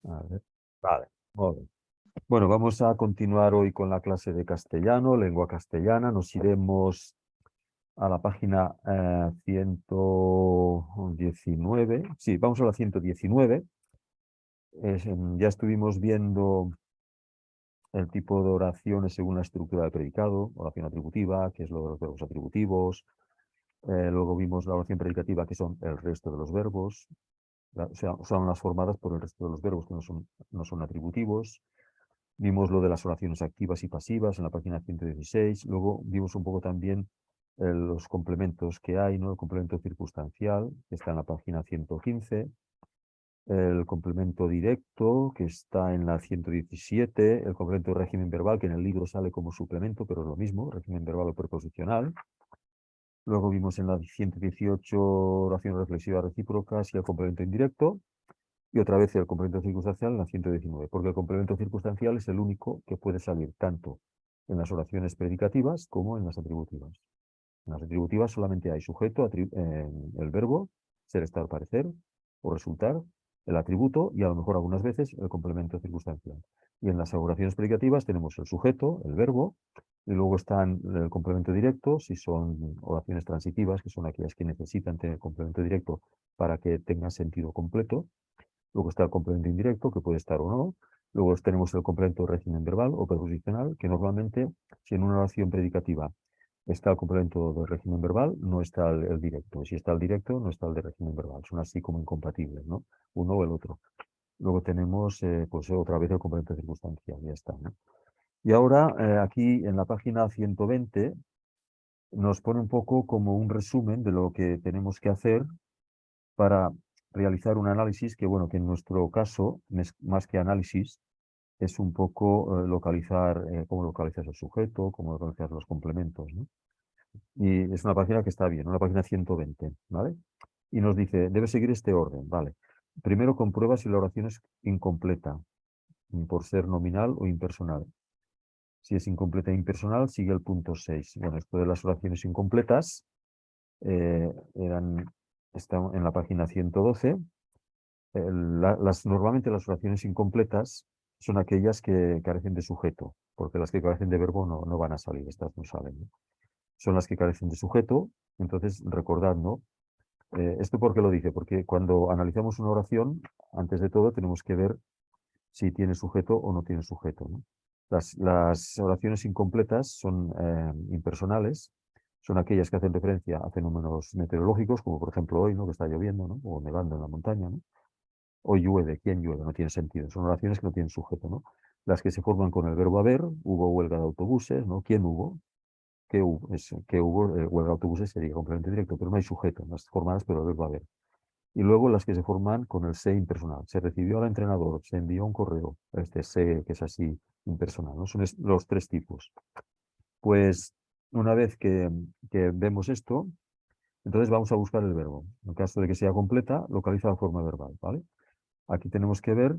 A ver. Vale, muy bien. Bueno, vamos a continuar hoy con la clase de castellano, lengua castellana. Nos iremos a la página 119. Sí, vamos a la 119. Ya estuvimos viendo el tipo de oraciones según la estructura del predicado, oración atributiva, que es lo de los verbos atributivos. Luego vimos la oración predicativa, que son el resto de los verbos. O sea, son las formadas por el resto de los verbos que no son atributivos. Vimos lo de las oraciones activas y pasivas en la página 116. Luego vimos un poco también los complementos que hay, ¿no? El complemento circunstancial, que está en la página 115. El complemento directo, que está en la 117. El complemento de régimen verbal, que en el libro sale como suplemento, pero es lo mismo, régimen verbal o preposicional. Luego vimos en la 118 oraciones reflexivas recíprocas y el complemento indirecto. Y otra vez el complemento circunstancial en la 119, porque el complemento circunstancial es el único que puede salir tanto en las oraciones predicativas como en las atributivas. En las atributivas solamente hay sujeto, el verbo, ser, estar, parecer o resultar, el atributo y a lo mejor algunas veces el complemento circunstancial. Y en las oraciones predicativas tenemos el sujeto, el verbo, y luego están el complemento directo, si son oraciones transitivas, que son aquellas que necesitan tener complemento directo para que tengan sentido completo. Luego está el complemento indirecto, que puede estar o no. Luego tenemos el complemento de régimen verbal o preposicional, que normalmente, si en una oración predicativa está el complemento de régimen verbal, no está el directo. Si está el directo, no está el de régimen verbal. Son así como incompatibles, ¿no? Uno o el otro. Luego tenemos, pues otra vez el complemento circunstancial, ya está, ¿no? Y ahora, aquí en la página 120, nos pone un poco como un resumen de lo que tenemos que hacer para realizar un análisis que, bueno, que en nuestro caso, más que análisis, es un poco localizar, cómo localizas el sujeto, cómo localizar los complementos, ¿no? Y es una página que está bien, una página 120, ¿vale? Y nos dice, debe seguir este orden, ¿vale? Primero comprueba si la oración es incompleta, por ser nominal o impersonal. Si es incompleta e impersonal, sigue el punto 6. Bueno, esto de las oraciones incompletas están en la página 112. Normalmente las oraciones incompletas son aquellas que carecen de sujeto, porque las que carecen de verbo no van a salir, estas no salen, ¿no? Son las que carecen de sujeto, entonces recordad, ¿no? ¿Esto por qué lo dice? Porque cuando analizamos una oración, antes de todo tenemos que ver si tiene sujeto o no tiene sujeto, ¿no? Las oraciones incompletas son impersonales, son aquellas que hacen referencia a fenómenos meteorológicos, como por ejemplo hoy, ¿no? Que está lloviendo, ¿no? O nevando en la montaña, ¿no? O llueve, ¿quién llueve? No tiene sentido. Son oraciones que no tienen sujeto, ¿no? Las que se forman con el verbo haber, hubo huelga de autobuses, ¿no? ¿Quién hubo? ¿Qué hubo? ¿Qué hubo? Huelga de autobuses sería complemento directo, pero no hay sujeto, no están formadas por el verbo haber. Y luego las que se forman con el se impersonal. Se recibió al entrenador, se envió un correo, este se que es así impersonal, ¿no? Son los tres tipos. Pues una vez que vemos esto, entonces vamos a buscar el verbo. En caso de que sea completa, localiza la forma verbal, ¿vale? Aquí tenemos que ver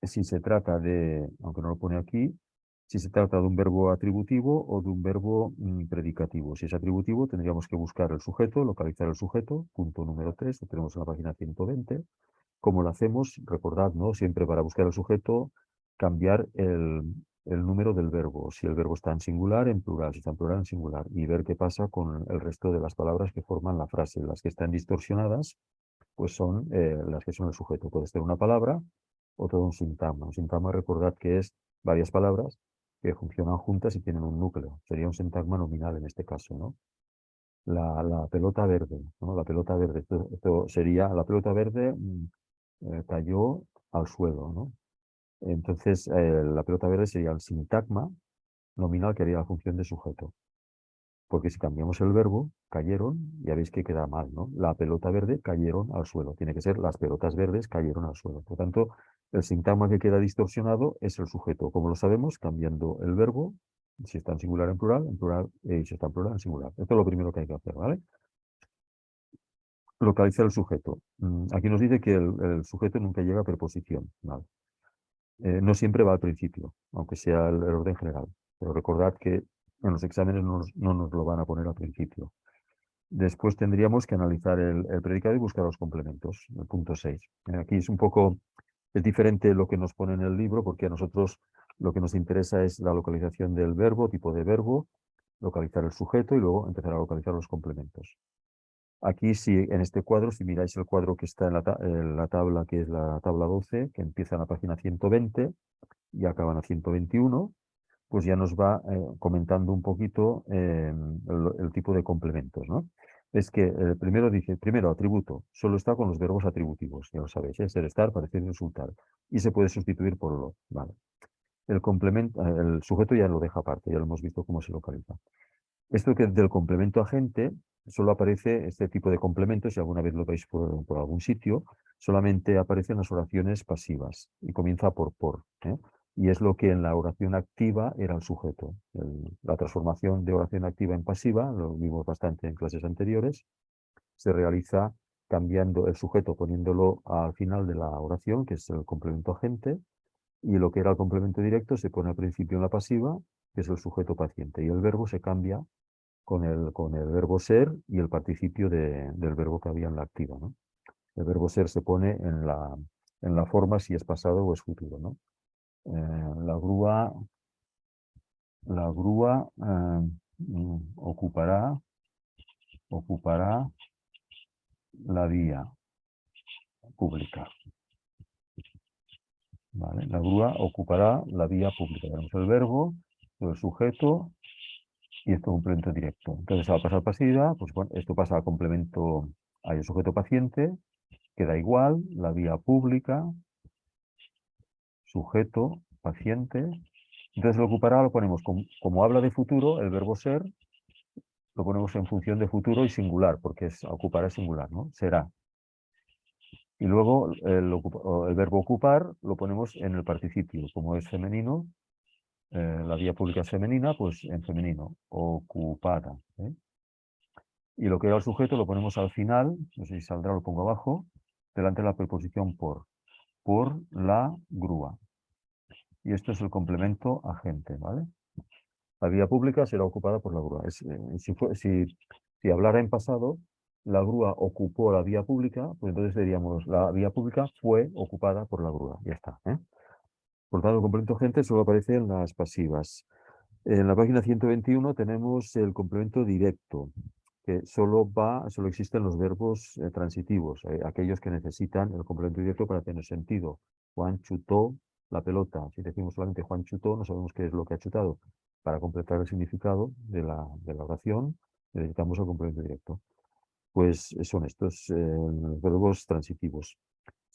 si se trata de, aunque no lo pone aquí, si se trata de un verbo atributivo o de un verbo predicativo. Si es atributivo, tendríamos que buscar el sujeto, localizar el sujeto, punto número 3, lo tenemos en la página 120. ¿Cómo lo hacemos? Recordad, ¿no? Siempre para buscar el sujeto, cambiar el número del verbo. Si el verbo está en singular, en plural. Si está en plural, en singular. Y ver qué pasa con el resto de las palabras que forman la frase. Las que están distorsionadas, pues son las que son el sujeto. Puede ser una palabra o todo un sintagma. Un sintagma, recordad que es varias palabras que funcionan juntas y tienen un núcleo. Sería un sintagma nominal en este caso, ¿no? La pelota verde, ¿no? La pelota verde. Esto sería, la pelota verde cayó al suelo, ¿no? Entonces, la pelota verde sería el sintagma nominal que haría la función de sujeto. Porque si cambiamos el verbo, cayeron, ya veis que queda mal, ¿no? La pelota verde cayeron al suelo. Tiene que ser las pelotas verdes cayeron al suelo. Por tanto, el sintagma que queda distorsionado es el sujeto. Como lo sabemos, cambiando el verbo, si está en singular, en plural, y si está en plural, en singular. Esto es lo primero que hay que hacer, ¿vale? Localizar el sujeto. Aquí nos dice que el sujeto nunca llega a preposición, ¿vale? No siempre va al principio, aunque sea el orden general. Pero recordad que en los exámenes no nos lo van a poner al principio. Después tendríamos que analizar el predicado y buscar los complementos, el punto 6. Aquí es un poco Es diferente lo que nos pone en el libro, porque a nosotros lo que nos interesa es la localización del verbo, tipo de verbo, localizar el sujeto y luego empezar a localizar los complementos. Aquí, si en este cuadro, si miráis el cuadro que está en la tabla, que es la tabla 12, que empieza en la página 120 y acaba en la 121, pues ya nos va comentando un poquito el tipo de complementos, ¿no? Es que primero dice, primero, atributo, solo está con los verbos atributivos, ya lo sabéis, ser, estar, parecer y resultar. Y se puede sustituir por lo, ¿vale? El complemento, el sujeto ya lo deja aparte, ya lo hemos visto cómo se localiza. Esto que del complemento agente, solo aparece este tipo de complementos, si alguna vez lo veis por algún sitio, solamente aparecen las oraciones pasivas y comienza por, ¿eh? Y es lo que en la oración activa era el sujeto. La transformación de oración activa en pasiva, lo vimos bastante en clases anteriores, se realiza cambiando el sujeto, poniéndolo al final de la oración, que es el complemento agente, y lo que era el complemento directo se pone al principio en la pasiva, que es el sujeto paciente, y el verbo se cambia con el verbo ser y el participio del verbo que había en la activa, ¿no? El verbo ser se pone en la forma si es pasado o es futuro, ¿no? La grúa ocupará la vía pública. ¿Vale? La grúa ocupará la vía pública. Tenemos el verbo, el sujeto y esto complemento directo. Entonces, al pasar pasiva, pues bueno, esto pasa a complemento, hay el sujeto paciente, queda igual, la vía pública, sujeto, paciente. Entonces, lo ocupará lo ponemos como habla de futuro, el verbo ser, lo ponemos en función de futuro y singular, porque ocupará singular, ¿no? Será. Y luego el verbo ocupar lo ponemos en el participio, como es femenino, la vía pública es femenina, pues en femenino, ocupada. ¿Eh? Y lo que era el sujeto lo ponemos al final, no sé si saldrá, lo pongo abajo, delante de la preposición por la grúa. Y esto es el complemento agente, ¿vale? La vía pública será ocupada por la grúa. Si hablara en pasado, la grúa ocupó la vía pública, pues entonces diríamos, la vía pública fue ocupada por la grúa. Ya está. ¿Eh? Por tanto, el complemento agente solo aparece en las pasivas. En la página 121 tenemos el complemento directo, que solo existen los verbos transitivos, aquellos que necesitan el complemento directo para tener sentido. Juan chutó la pelota. Si decimos solamente Juan chutó, no sabemos qué es lo que ha chutado. Para completar el significado de la oración, necesitamos el complemento directo. Pues son estos los verbos transitivos.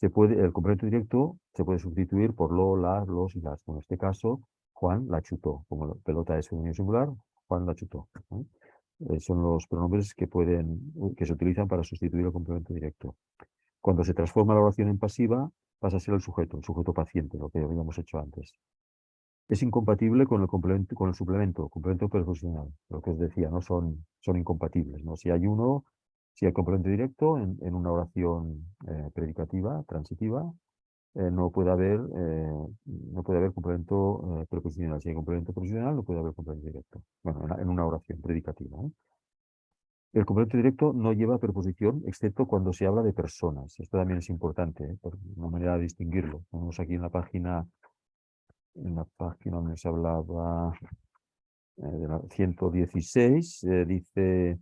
El complemento directo se puede sustituir por lo, las, los y las. En este caso, Juan la chutó. Como la pelota es femenino singular, Juan la chutó. ¿Eh? Son los pronombres que se utilizan para sustituir el complemento directo. Cuando se transforma la oración en pasiva, pasa a ser el sujeto paciente, lo que habíamos hecho antes. Es incompatible con el suplemento, complemento preposicional, lo que os decía, ¿no? Son incompatibles, ¿no? Si hay complemento directo en una oración predicativa, transitiva, no puede haber complemento preposicional. Si hay complemento preposicional, no puede haber complemento directo. Bueno, en una oración predicativa, ¿eh? El complemento directo no lleva preposición, excepto cuando se habla de personas. Esto también es importante, ¿eh? Por una manera de distinguirlo. Tenemos aquí en la página donde se hablaba de la 116, dice,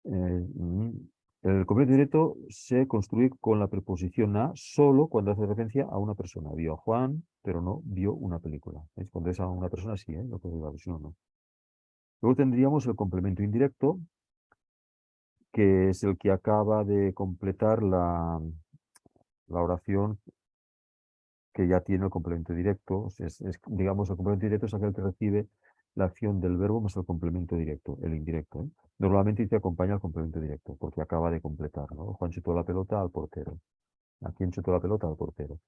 el complemento directo se construye con la preposición a solo cuando hace referencia a una persona. Vio a Juan, pero no vio una película. ¿Veis? Cuando es a una persona, sí, lo puedo dar, si no, no. Luego tendríamos el complemento indirecto, que es el que acaba de completar la oración que ya tiene el complemento directo. Digamos, el complemento directo es aquel que recibe la acción del verbo más el complemento directo, el indirecto. ¿Eh? Normalmente te acompaña el complemento directo, porque acaba de completar, ¿no? Juan chutó la pelota al portero. ¿A quién chutó la pelota? Al portero.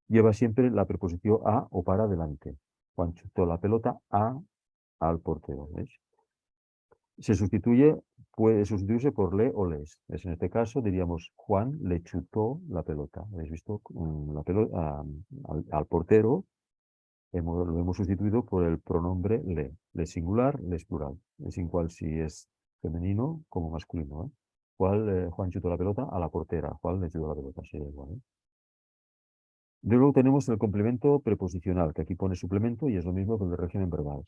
Lleva siempre la preposición a o para adelante. Juan chutó la pelota al portero. ¿Veis? Puede sustituirse por le o les. En este caso diríamos Juan le chutó la pelota. ¿Habéis visto? La pelota al portero lo hemos sustituido por el pronombre le. Le singular, les plural. Es igual si es femenino como masculino. ¿Eh? Juan chutó la pelota a la portera. Juan le chutó la pelota. Sí, igual, ¿eh? Luego tenemos el complemento preposicional, que aquí pone suplemento y es lo mismo que el de régimen verbal.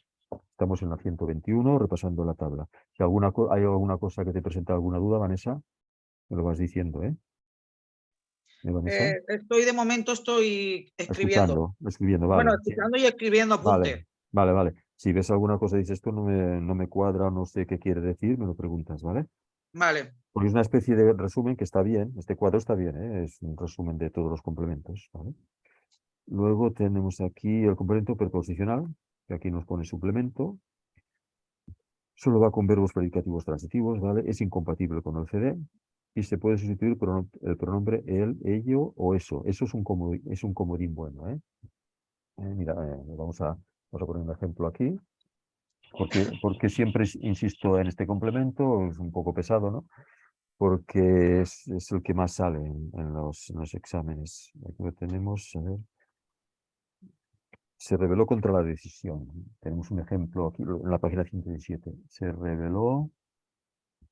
Estamos en la 121, repasando la tabla. Si hay alguna cosa que te presenta alguna duda, Vanessa, me lo vas diciendo, ¿eh? Vanessa? De momento estoy escribiendo. Escribiendo, Bueno, vale. Sí. escuchando y escribiendo Vale, apunte. vale. Si ves alguna cosa y dices, esto no me cuadra, no sé qué quiere decir, me lo preguntas, ¿vale? Vale. Porque es una especie de resumen que está bien, este cuadro está bien, ¿eh? Es un resumen de todos los complementos, ¿vale? Luego tenemos aquí el complemento preposicional, que aquí nos pone suplemento. Solo va con verbos predicativos transitivos, ¿vale? Es incompatible con el CD y se puede sustituir por el pronombre él, ello o eso. Eso es un comodín bueno, ¿eh? Mira, vamos a poner un ejemplo aquí. Porque siempre insisto en este complemento, es un poco pesado, ¿no? Porque es el que más sale en los exámenes. Aquí lo tenemos, a ver. Se rebeló contra la decisión. Tenemos un ejemplo aquí en la página 117. Se rebeló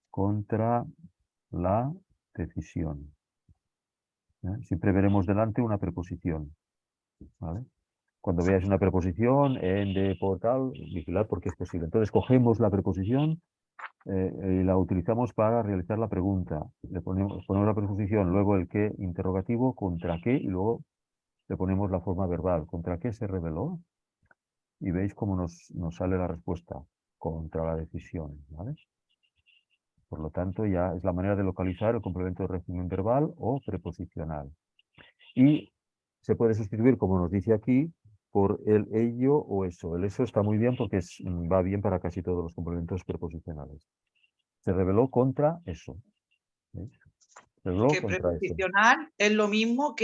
contra la decisión. Siempre veremos delante una preposición, ¿vale? Cuando veáis una preposición, en, de, por, tal, vigilad porque es posible. Entonces cogemos la preposición y la utilizamos para realizar la pregunta. Ponemos la preposición, luego el qué interrogativo, contra qué, y luego le ponemos la forma verbal. ¿Contra qué se rebeló? Y veis cómo nos sale la respuesta. Contra la decisión, ¿vale? Por lo tanto, ya es la manera de localizar el complemento de régimen verbal o preposicional. Y se puede sustituir, como nos dice aquí, por el ello o eso. El eso está muy bien porque va bien para casi todos los complementos preposicionales. Se rebeló contra eso. ¿Veis? Se rebeló Que contra eso. preposicional es lo mismo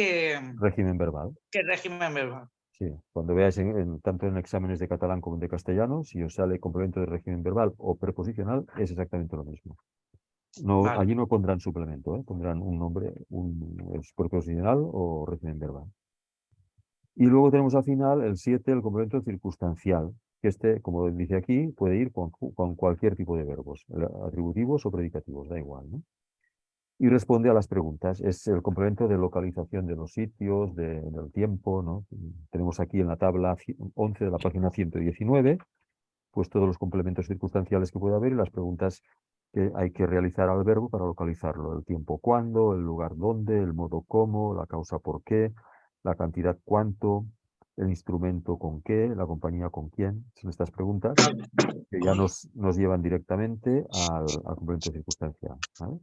Régimen verbal. que régimen verbal. Sí. Cuando veáis tanto en exámenes de catalán como de castellano, si os sale complemento de régimen verbal o preposicional, es exactamente lo mismo. No, Vale. allí no pondrán suplemento, ¿eh? Pondrán un nombre, es preposicional o régimen verbal. Y luego tenemos al final el 7, el complemento circunstancial, que como dice aquí, puede ir con cualquier tipo de verbos, atributivos o predicativos, da igual, ¿no? Y responde a las preguntas. Es el complemento de localización de los sitios, del tiempo, ¿no? Tenemos aquí en la tabla 11 de la página 119, pues todos los complementos circunstanciales que puede haber y las preguntas que hay que realizar al verbo para localizarlo. El tiempo cuándo, el lugar dónde, el modo cómo, la causa por qué, la cantidad cuánto, el instrumento con qué, la compañía con quién. Son estas preguntas que ya nos llevan directamente al complemento circunstancial, ¿vale?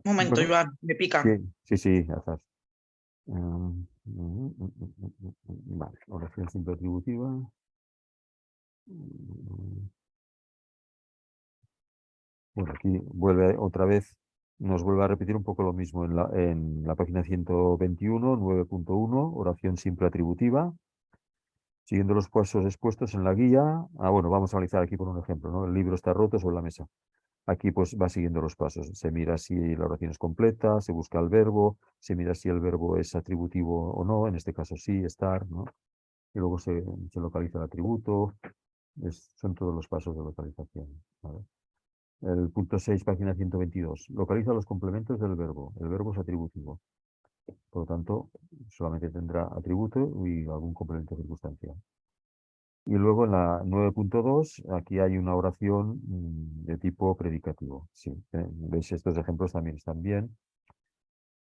Un momento, Bueno, Iván, me pican. sí, azar. Vale, oración simple atributiva. Bueno, aquí vuelve otra vez, nos vuelve a repetir un poco lo mismo en la página 121, 9.1, oración simple atributiva. Siguiendo los pasos expuestos en la guía. Bueno, vamos a analizar aquí por un ejemplo, ¿no? El libro está roto sobre la mesa. Aquí pues va siguiendo los pasos. Se mira si la oración es completa, se busca el verbo, se mira si el verbo es atributivo o no, en este caso sí, estar, ¿no? Y luego se localiza el atributo. Son todos los pasos de localización, ¿vale? El punto 6, página 122. Localiza los complementos del verbo. El verbo es atributivo. Por lo tanto, solamente tendrá atributo y algún complemento circunstancial. Y luego en la 9.2, aquí hay una oración de tipo predicativo. Sí, veis, estos ejemplos también están bien.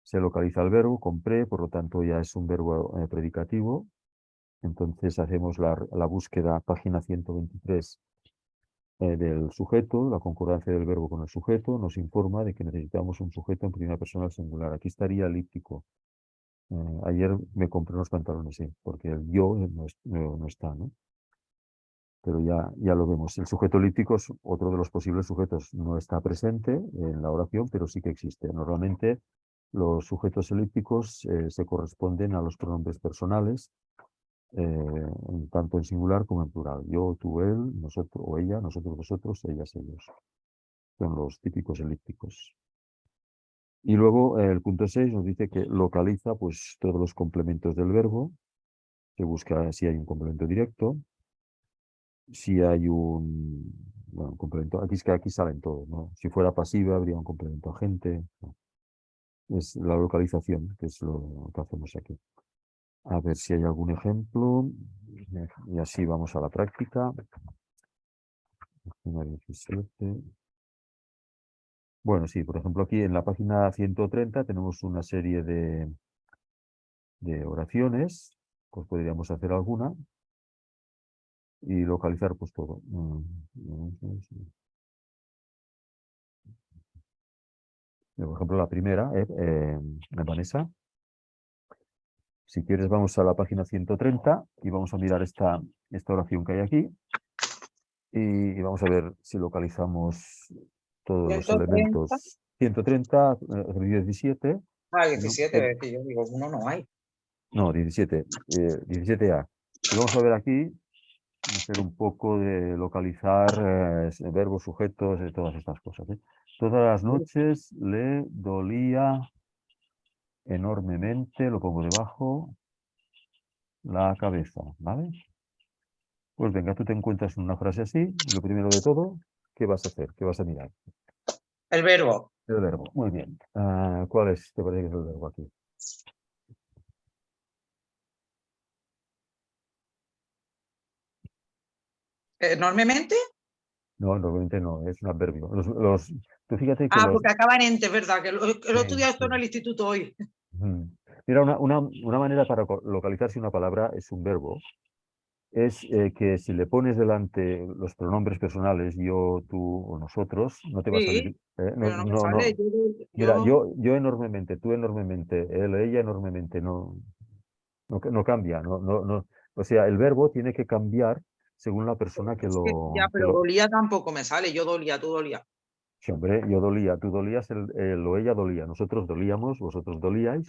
Se localiza el verbo con pre, por lo tanto ya es un verbo predicativo. Entonces hacemos la búsqueda, página 123, del sujeto, la concordancia del verbo con el sujeto, nos informa de que necesitamos un sujeto en primera persona al singular. Aquí estaría elíptico. Ayer me compré unos pantalones, sí, porque el yo no está, ¿no? Pero ya lo vemos. El sujeto elíptico es otro de los posibles sujetos. No está presente en la oración, pero sí que existe. Normalmente los sujetos elípticos se corresponden a los pronombres personales, tanto en singular como en plural. Yo, tú, él, nosotros o ella, nosotros, vosotros, ellas, ellos. Son los típicos elípticos. Y luego el punto 6 nos dice que localiza pues, todos los complementos del verbo, que busca si hay un complemento directo, si hay un complemento, aquí es que aquí salen todos, ¿no? Si fuera pasiva habría un complemento agente, ¿no? Es la localización, que es lo que hacemos aquí. A ver si hay algún ejemplo. Y así vamos a la práctica. Página 17. Bueno, sí, por ejemplo, aquí en la página 130 tenemos una serie de oraciones. Pues podríamos hacer alguna y localizar pues todo. Por ejemplo, la primera, Vanessa. Si quieres, vamos a la página 130 y vamos a mirar esta oración que hay aquí. Y vamos a ver si localizamos todos los 130. elementos. 130, ejercicio 17. Ah, No, 17, es que yo digo, uno no hay. no, 17. 17A. Y vamos a ver aquí, hacer un poco de localizar verbos, sujetos, todas estas cosas. Todas las noches le dolía enormemente, lo pongo debajo, la cabeza, ¿vale? Pues venga, tú te encuentras en una frase así, y lo primero de todo, ¿qué vas a hacer? ¿Qué vas a mirar? El verbo. El verbo, muy bien. ¿Cuál es, te parece que es el verbo aquí? ¿Enormemente? No, normalmente no, es un adverbio. Tú fíjate que Ah, los... porque acaba en ente, ¿verdad? Que lo he Sí, estudiado esto en sí. el instituto hoy. Ujú. Mira, una manera para localizar si una palabra es un verbo es que si le pones delante los pronombres personales, yo, tú o nosotros, no te va a salir. Sí, No, pero no me no, sale. no. Mira, yo enormemente, tú enormemente, él, ella enormemente, no cambia. O sea, el verbo tiene que cambiar según la persona que Es que ya, que pero dolía tampoco me sale. Yo dolía, tú dolías. Sí, hombre, yo dolía, tú dolías, él o ella dolía, nosotros dolíamos, vosotros dolíais,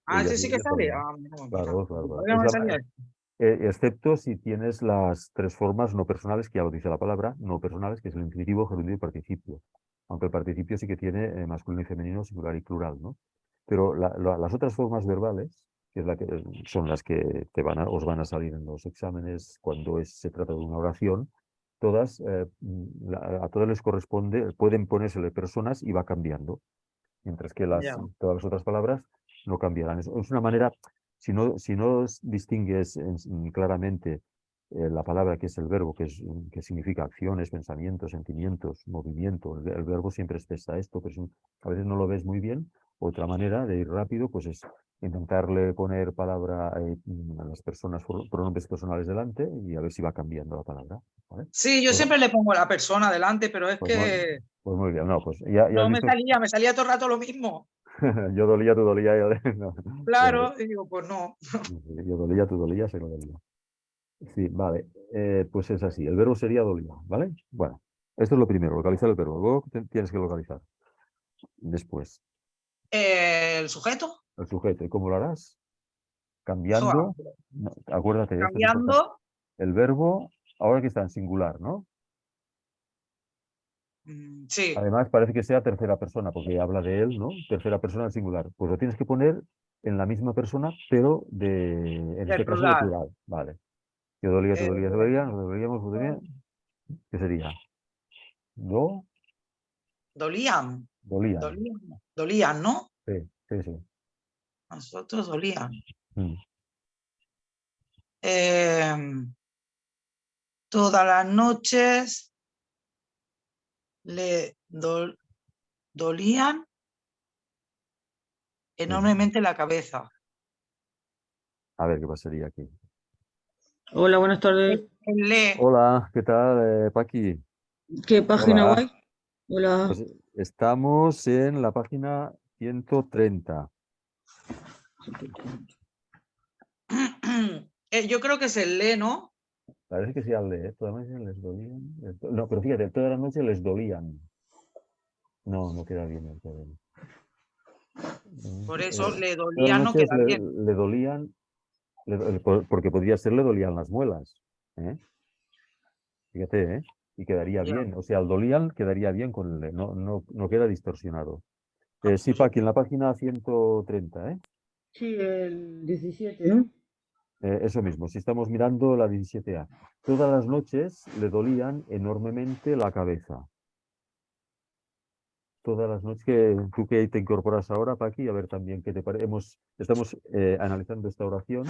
Ah, ellas ese y sí que ellos sale. dolían. Ah, no, mira. Claro, claro, claro. Todavía no me salía. Excepto si tienes las tres formas no personales, que ya lo dice la palabra, no personales, que es el infinitivo, gerundio y participio. Aunque el participio sí que tiene masculino y femenino, singular y plural, ¿no? Pero las otras formas verbales, que, son las que os van a salir en los exámenes cuando se trata de una oración, todas, a todas les corresponde, pueden ponérsele personas y va cambiando, mientras que Ya. todas las otras palabras no cambiarán. Es una manera, si no distingues claramente la palabra que es el verbo, que significa acciones, pensamientos, sentimientos, movimiento, el verbo siempre expresa esto, pero a veces no lo ves muy bien. Otra manera de ir rápido, pues es intentarle poner palabra a las personas, pronombres personales delante y a ver si va cambiando la palabra. ¿Vale? Sí, yo Pues, siempre le pongo la persona delante, pero es pues muy, que pues muy bien. No, pues ya no has me visto. salía, me salía todo el rato lo mismo. Yo dolía, tú dolías, no. Bueno, Claro, y digo, pues no. yo dolía, tú dolías, se lo dolía. Sí, vale. Pues es así. El verbo sería dolía, ¿vale? Bueno, esto es lo primero, localizar el verbo. Luego tienes que localizar. Después, El sujeto, el sujeto. ¿Y cómo lo harás? joa, Cambiando. No, acuérdate, esto es importante. cambiando. El verbo, ahora que está en singular, ¿no? Sí, Además, parece que sea tercera persona, porque habla de él, ¿no? Tercera persona en singular. Pues lo tienes que poner en la misma persona, pero en el este caso de plural. plural. Vale. Yo dolía, tú Eh, dolías, dolía, nos dolíamos, dolía. ¿Qué sería? Do, dolían, dolían. dolían, dolían, ¿no? Sí, sí, sí. Nosotros dolían. Mm. Todas las noches le dolían Mm. enormemente la cabeza. A ver qué pasaría aquí. Hola, buenas tardes. El le, Hola, ¿qué tal, Paqui? ¿Qué página Hola. guay? Hola. Pues estamos en la página 130. yo creo que es el le, ¿no? Parece que sí al de, todas las noches les dolían. No, pero fíjate, todas las noches les dolían. No, no queda bien el término. Por eso le Todas las dolían, no noches queda bien. le dolían, porque podría ser le dolían las muelas. ¿Eh? Fíjate, ¿eh? Y quedaría Ya, bien. O sea, el dolían quedaría bien con el le, no queda distorsionado. Sí, pues, Paqui, en la página 130, ¿eh? Sí, el 17, ¿no? Eso mismo, si estamos mirando la 17A. Todas las noches le dolían enormemente la cabeza. Todas las noches tú que te incorporas ahora, Paqui, a ver también qué te parece. Estamos analizando esta oración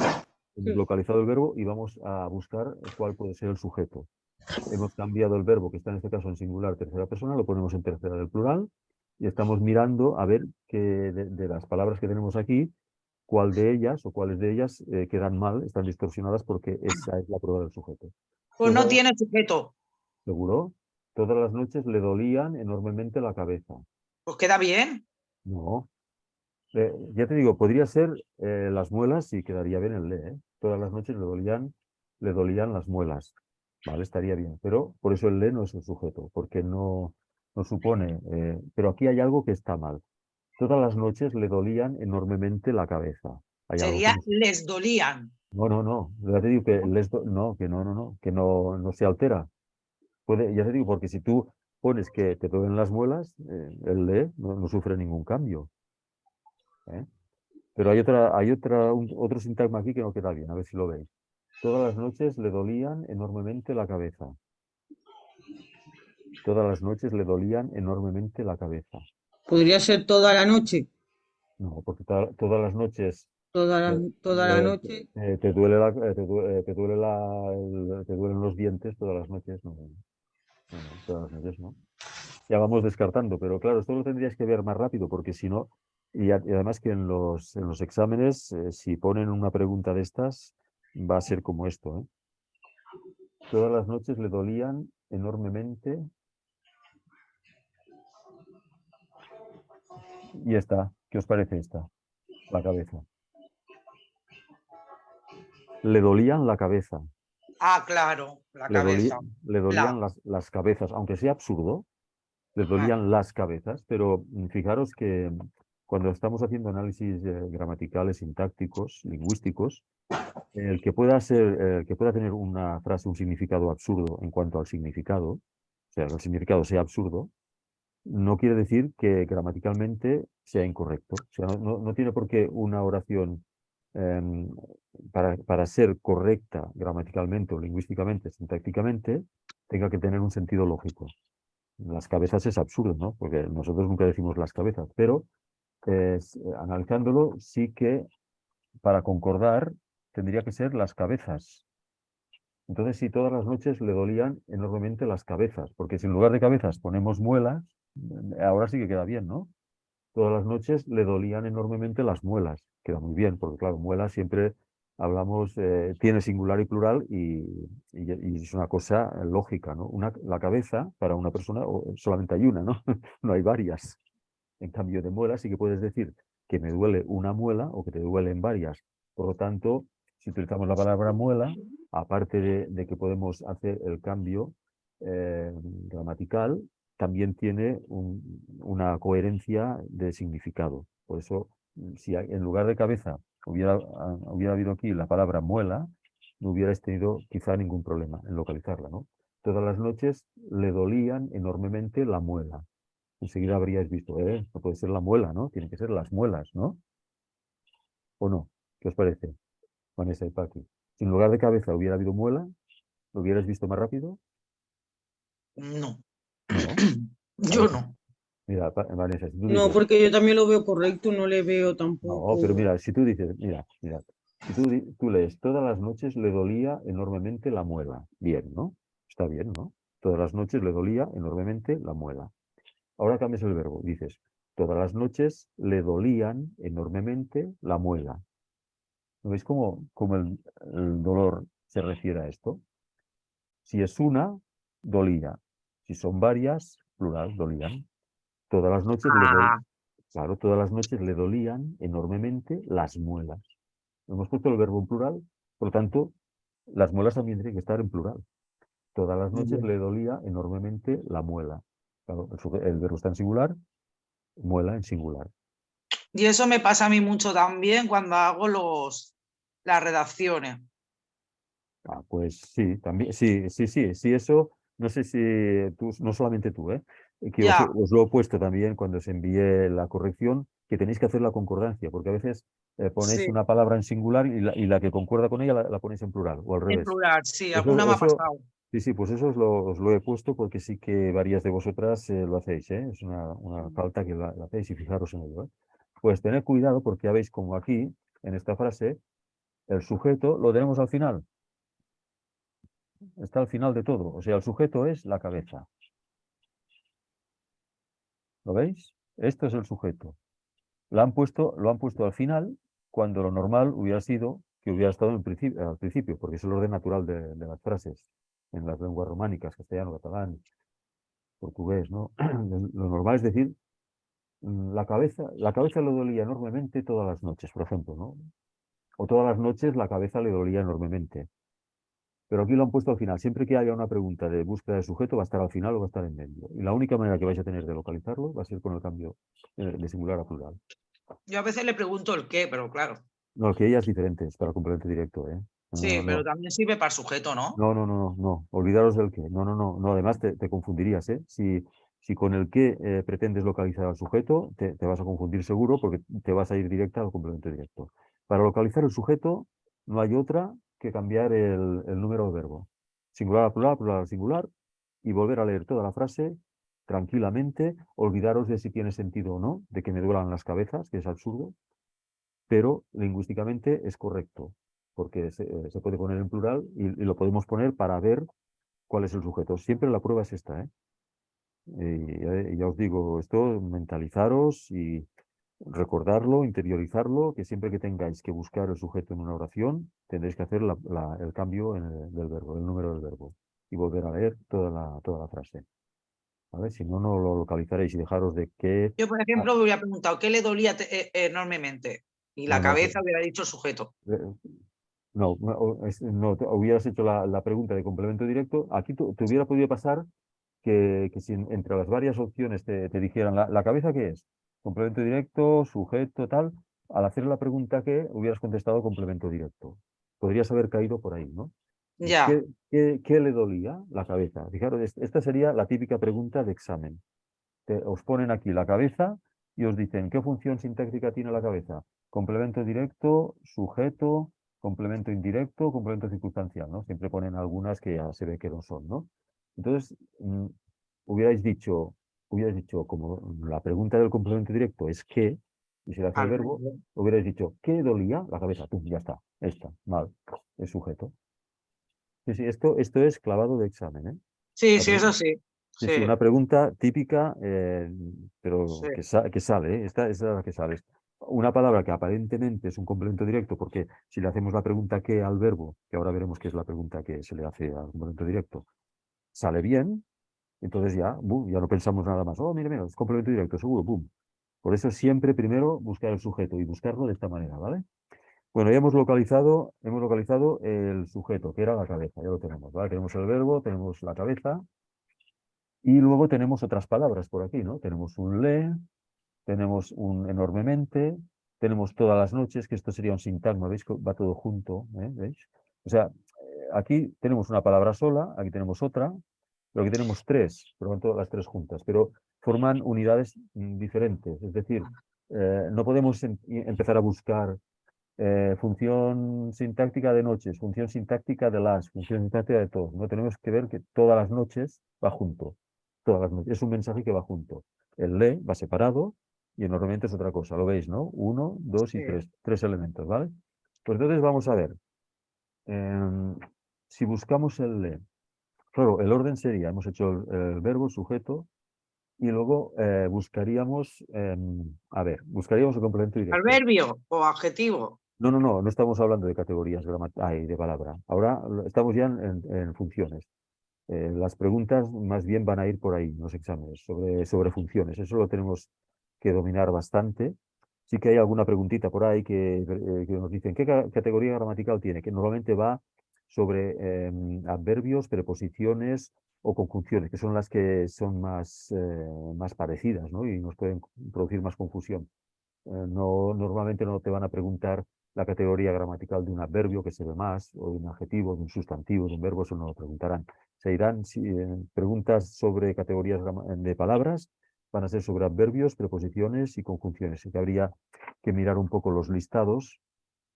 Hemos Sí. localizado el verbo y vamos a buscar cuál puede ser el sujeto. Hemos cambiado el verbo, que está en este caso en singular, tercera persona, lo ponemos en tercera del plural y estamos mirando a ver de las palabras que tenemos aquí, cuál de ellas o cuáles de ellas quedan mal, están distorsionadas porque esa es la prueba del sujeto. Pues no Todas- tiene sujeto. ¿Seguro? Todas las noches le dolían enormemente la cabeza. Pues queda bien. No. Ya te digo, podría ser las muelas y quedaría bien el le, ¿eh? Todas las noches le dolían las muelas. Vale, estaría bien. Pero por eso el le no es el sujeto, porque no supone. Pero aquí hay algo que está mal. Todas las noches le dolían enormemente la cabeza. Hay algo que Sería les dolían. no. Ya te digo que no, que no se altera. Ya te digo, porque si tú pones que te duelen las muelas, el le no sufre ningún cambio. ¿Eh? Pero otro sintagma aquí que no queda bien, a ver si lo veis. Todas las noches le dolían enormemente la cabeza. Todas las noches le dolían enormemente la cabeza. Podría ser toda la noche. No, porque todas las noches Toda la noche. te duele te duele te duelen los dientes todas las noches. No, todas las noches no. Ya vamos descartando, pero claro, esto lo tendrías que ver más rápido, porque si no, y además que en los exámenes, si ponen una pregunta de estas, va a ser como esto, ¿eh? Todas las noches le dolían enormemente. Y esta, ¿qué os parece esta? La cabeza. Le dolían la cabeza. Ah, claro, la Le cabeza. le dolían las cabezas, aunque sea absurdo, le dolían las cabezas, pero fijaros que cuando estamos haciendo análisis gramaticales, sintácticos, lingüísticos, el que pueda tener una frase un significado absurdo en cuanto al significado, o sea, que el significado sea absurdo, no quiere decir que gramaticalmente sea incorrecto. O sea, no tiene por qué una oración em, para ser correcta gramaticalmente o lingüísticamente, sintácticamente, tenga que tener un sentido lógico. Las cabezas es absurdo, ¿no? Porque nosotros nunca decimos las cabezas, pero analizándolo, sí que para concordar tendría que ser las cabezas. Entonces, sí, todas las noches le dolían enormemente las cabezas, porque si en lugar de cabezas ponemos muelas, ahora sí que queda bien, ¿no? Todas las noches le dolían enormemente las muelas. Queda muy bien, porque claro, muelas siempre hablamos, tiene singular y plural y es una cosa lógica, ¿no? La cabeza para una persona solamente hay una, ¿no? No hay varias. En cambio de muelas sí que puedes decir que me duele una muela o que te duelen varias. Por lo tanto, si utilizamos la palabra muela, aparte de que podemos hacer el cambio gramatical, también tiene una coherencia de significado. Por eso, si en lugar de cabeza hubiera habido aquí la palabra muela, no hubierais tenido quizá ningún problema en localizarla, ¿no? Todas las noches le dolían enormemente la muela. Enseguida habríais visto, no puede ser la muela, ¿no? Tiene que ser las muelas, ¿no? ¿O no? ¿Qué os parece, Vanessa y Paqui? Si en lugar de cabeza hubiera habido muela, ¿lo hubierais visto más rápido? No. No. A Yo ver, no. mira, Vanessa, si tú No, dices, porque yo también lo veo correcto, no le veo no, pero tampoco. mira, si tú dices, mira, si tú lees, todas las noches le dolía enormemente la muela. Bien, ¿no? Está bien, ¿no? Todas las noches le dolía enormemente la muela. Ahora cambias el verbo, dices, todas las noches le dolían enormemente la muela. ¿No veis cómo el dolor se refiere a esto? Si es una, dolía. Si son varias, plural, dolían. Todas las noches Ah, claro, todas las noches le dolían enormemente las muelas. Hemos puesto el verbo en plural, por lo tanto, las muelas también tienen que estar en plural. Todas las noches le dolía enormemente la muela. Claro, el verbo está en singular, muela en singular. y eso me pasa a mí mucho también cuando hago las redacciones. Ah, pues sí, también, sí, eso, no sé si tú, no solamente tú, que Ya, os lo he puesto también cuando os envié la corrección, que tenéis que hacer la concordancia, porque a veces ponéis sí, una palabra en singular y la que concuerda con ella la ponéis en plural, o al en revés. plural, sí, Eso, alguna me ha eso, pasado. sí, pues eso os lo he puesto porque sí que varias de vosotras lo hacéis, ¿eh? Es una falta que la hacéis y fijaros en ello, ¿eh? Pues tened cuidado porque ya veis como aquí, en esta frase, el sujeto lo tenemos al final. Está al final de todo. O sea, el sujeto es la cabeza. ¿Lo veis? Esto es el sujeto. Lo han puesto al final, cuando lo normal hubiera sido que hubiera estado al principio, porque es el orden natural de las frases en las lenguas románicas, castellano, catalán, portugués, ¿no? Lo normal es decir, la cabeza le dolía enormemente todas las noches, por ejemplo, ¿no? O todas las noches la cabeza le dolía enormemente. Pero aquí lo han puesto al final. Siempre que haya una pregunta de búsqueda de sujeto, va a estar al final o va a estar en medio. Y la única manera que vais a tener de localizarlo va a ser con el cambio de singular a plural. Yo a veces le pregunto el qué, pero claro. No, el que ella es diferente, es para el complemento directo, ¿eh? Sí, No, pero no, también sirve para el sujeto, ¿no? no. Olvidaros del qué. No. Además te confundirías, ¿eh? Si con el qué pretendes localizar al sujeto, te vas a confundir seguro porque te vas a ir directa al complemento directo. Para localizar el sujeto, no hay otra que cambiar el número del verbo. Singular a plural, plural a singular, y volver a leer toda la frase tranquilamente, olvidaros de si tiene sentido o no, de que me duelan las cabezas, que es absurdo, pero lingüísticamente es correcto, porque se puede poner en plural y lo podemos poner para ver cuál es el sujeto. Siempre la prueba es esta, ¿eh? Y ya os digo, esto mentalizaros y recordarlo, interiorizarlo, que siempre que tengáis que buscar el sujeto en una oración, tendréis que hacer el cambio del verbo, el número del verbo, y volver a leer toda la frase. ¿Vale? Si no, no lo localizaréis y dejaros de que... Yo, por ejemplo, me hubiera preguntado qué le dolía enormemente. Y la No, no, cabeza hubiera dicho el sujeto. eh, no, hubieras hecho la pregunta de complemento directo. Aquí te hubiera podido pasar que si entre las varias opciones te dijeran, ¿la cabeza qué es? Complemento directo, sujeto, tal. Al hacer la pregunta ¿qué? Hubieras contestado complemento directo. Podrías haber caído por ahí, ¿no? Ya, ¿Qué le dolía la cabeza? Fijaros, esta sería la típica pregunta de examen. Os ponen aquí la cabeza y os dicen, ¿qué función sintáctica tiene la cabeza? Complemento directo, sujeto, complemento indirecto, complemento circunstancial, ¿no? Siempre ponen algunas que ya se ve que no son, ¿no? Entonces, hubierais dicho, como la pregunta del complemento directo es ¿qué? Y se le hace el al verbo, verbo. hubierais dicho, ¿qué dolía la cabeza? Pum, ya está, mal, es sujeto. Sí, esto es clavado de examen, ¿eh? Sí, La sí, pregunta eso sí. Sí, Sí, una pregunta típica, sí. pero que sale, ¿eh? Esta es la que sale. Una palabra que aparentemente es un complemento directo, porque si le hacemos la pregunta qué al verbo, que ahora veremos qué es la pregunta que se le hace al complemento directo, sale bien, entonces ya, ya no pensamos nada más. Oh, mira, es complemento directo, seguro, boom. Por eso siempre primero buscar el sujeto y buscarlo de esta manera, ¿vale? Bueno, ya hemos localizado el sujeto, que era la cabeza, ya lo tenemos, ¿vale? Tenemos el verbo, tenemos la cabeza. Y luego tenemos otras palabras por aquí, ¿no? Tenemos un le, tenemos un enormemente, tenemos todas las noches, que esto sería un sintagma, ¿veis? Va todo junto, ¿veis? O sea, aquí tenemos una palabra sola, aquí tenemos otra, pero aquí tenemos tres, por lo tanto, las tres juntas, pero forman unidades diferentes. Es decir, no podemos empezar a buscar función sintáctica de noches, función sintáctica de las, función sintáctica de todos. No tenemos que ver que todas las noches va junto. Todas las noches. Es un mensaje que va junto. El le va separado y normalmente es otra cosa. Lo veis, ¿no? Uno, dos y Sí. tres. Tres elementos, ¿vale? Pues entonces vamos a ver. Si buscamos el le, claro, el orden sería, hemos hecho el verbo, sujeto, y luego buscaríamos el complemento directo. Adverbio o adjetivo. No estamos hablando de categorías de palabra. Ahora estamos ya en funciones. Las preguntas más bien van a ir por ahí, los exámenes, sobre funciones. Eso lo tenemos que dominar bastante. Sí que hay alguna preguntita por ahí que nos dicen, ¿qué categoría gramatical tiene? Que normalmente va sobre adverbios, preposiciones o conjunciones, que son las que son más parecidas, ¿no? Y nos pueden producir más confusión. Normalmente no te van a preguntar la categoría gramatical de un adverbio que se ve más, o de un adjetivo, de un sustantivo, de un verbo, eso no lo preguntarán. Se irán preguntas sobre categorías de palabras, van a ser sobre adverbios, preposiciones y conjunciones. Y que habría que mirar un poco los listados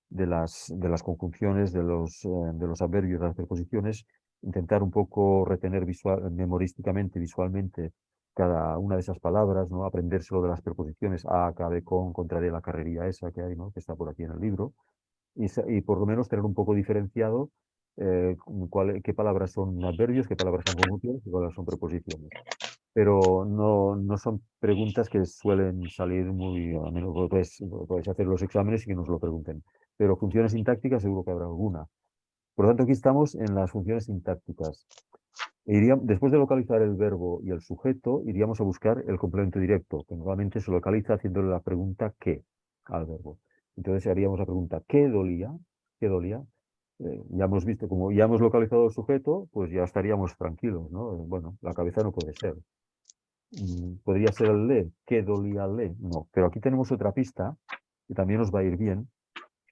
de las conjunciones, de los adverbios, de las preposiciones, intentar un poco retener memorísticamente, visualmente, cada una de esas palabras, ¿no? Aprendérselo de las preposiciones a, cabe, con, contraré, la carrería esa que hay, ¿no? Que está por aquí en el libro. y por lo menos tener un poco diferenciado qué palabras son adverbios, qué palabras son conjunciones y cuáles son preposiciones. Pero no son preguntas que suelen salir muy a menudo. Podéis hacer los exámenes y que nos lo pregunten. Pero funciones sintácticas seguro que habrá alguna. Por lo tanto, aquí estamos en las funciones sintácticas. Después de localizar el verbo y el sujeto, iríamos a buscar el complemento directo, que normalmente se localiza haciéndole la pregunta ¿qué? Al verbo. Entonces haríamos la pregunta ¿qué dolía? ¿Qué dolía? Ya hemos visto, como ya hemos localizado el sujeto, pues ya estaríamos tranquilos, ¿no? Bueno, la cabeza no puede ser. ¿Podría ser el le? ¿Qué dolía el le? No, pero aquí tenemos otra pista que también os va a ir bien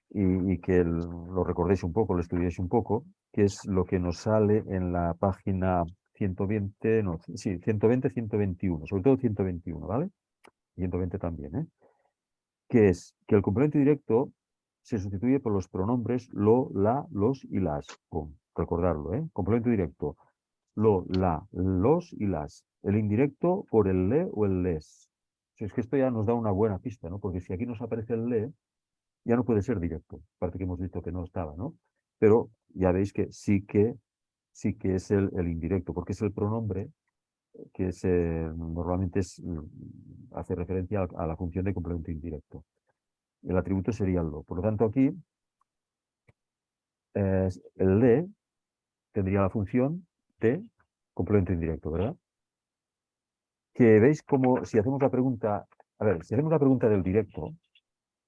y que lo recordéis un poco, lo estudiéis un poco, que es lo que nos sale en la página 120, no, sí, 120, 121, sobre todo 121, ¿vale? 120 también, ¿eh? Que es que el complemento directo se sustituye por los pronombres lo, la, los y las. Pum, recordarlo, ¿eh? Complemento directo. Lo, la, los y las. El indirecto por el le o el les. Si es que esto ya nos da una buena pista, ¿no? Porque si aquí nos aparece el le, ya no puede ser directo. Aparte que hemos visto que no estaba, ¿no? Pero ya veis que sí que es el indirecto, porque es el pronombre que normalmente hace referencia a la función de complemento indirecto. El atributo sería el lo. Por lo tanto, aquí el le tendría la función de complemento indirecto, ¿verdad? Que veis como si hacemos la pregunta, a ver, si hacemos la pregunta del directo,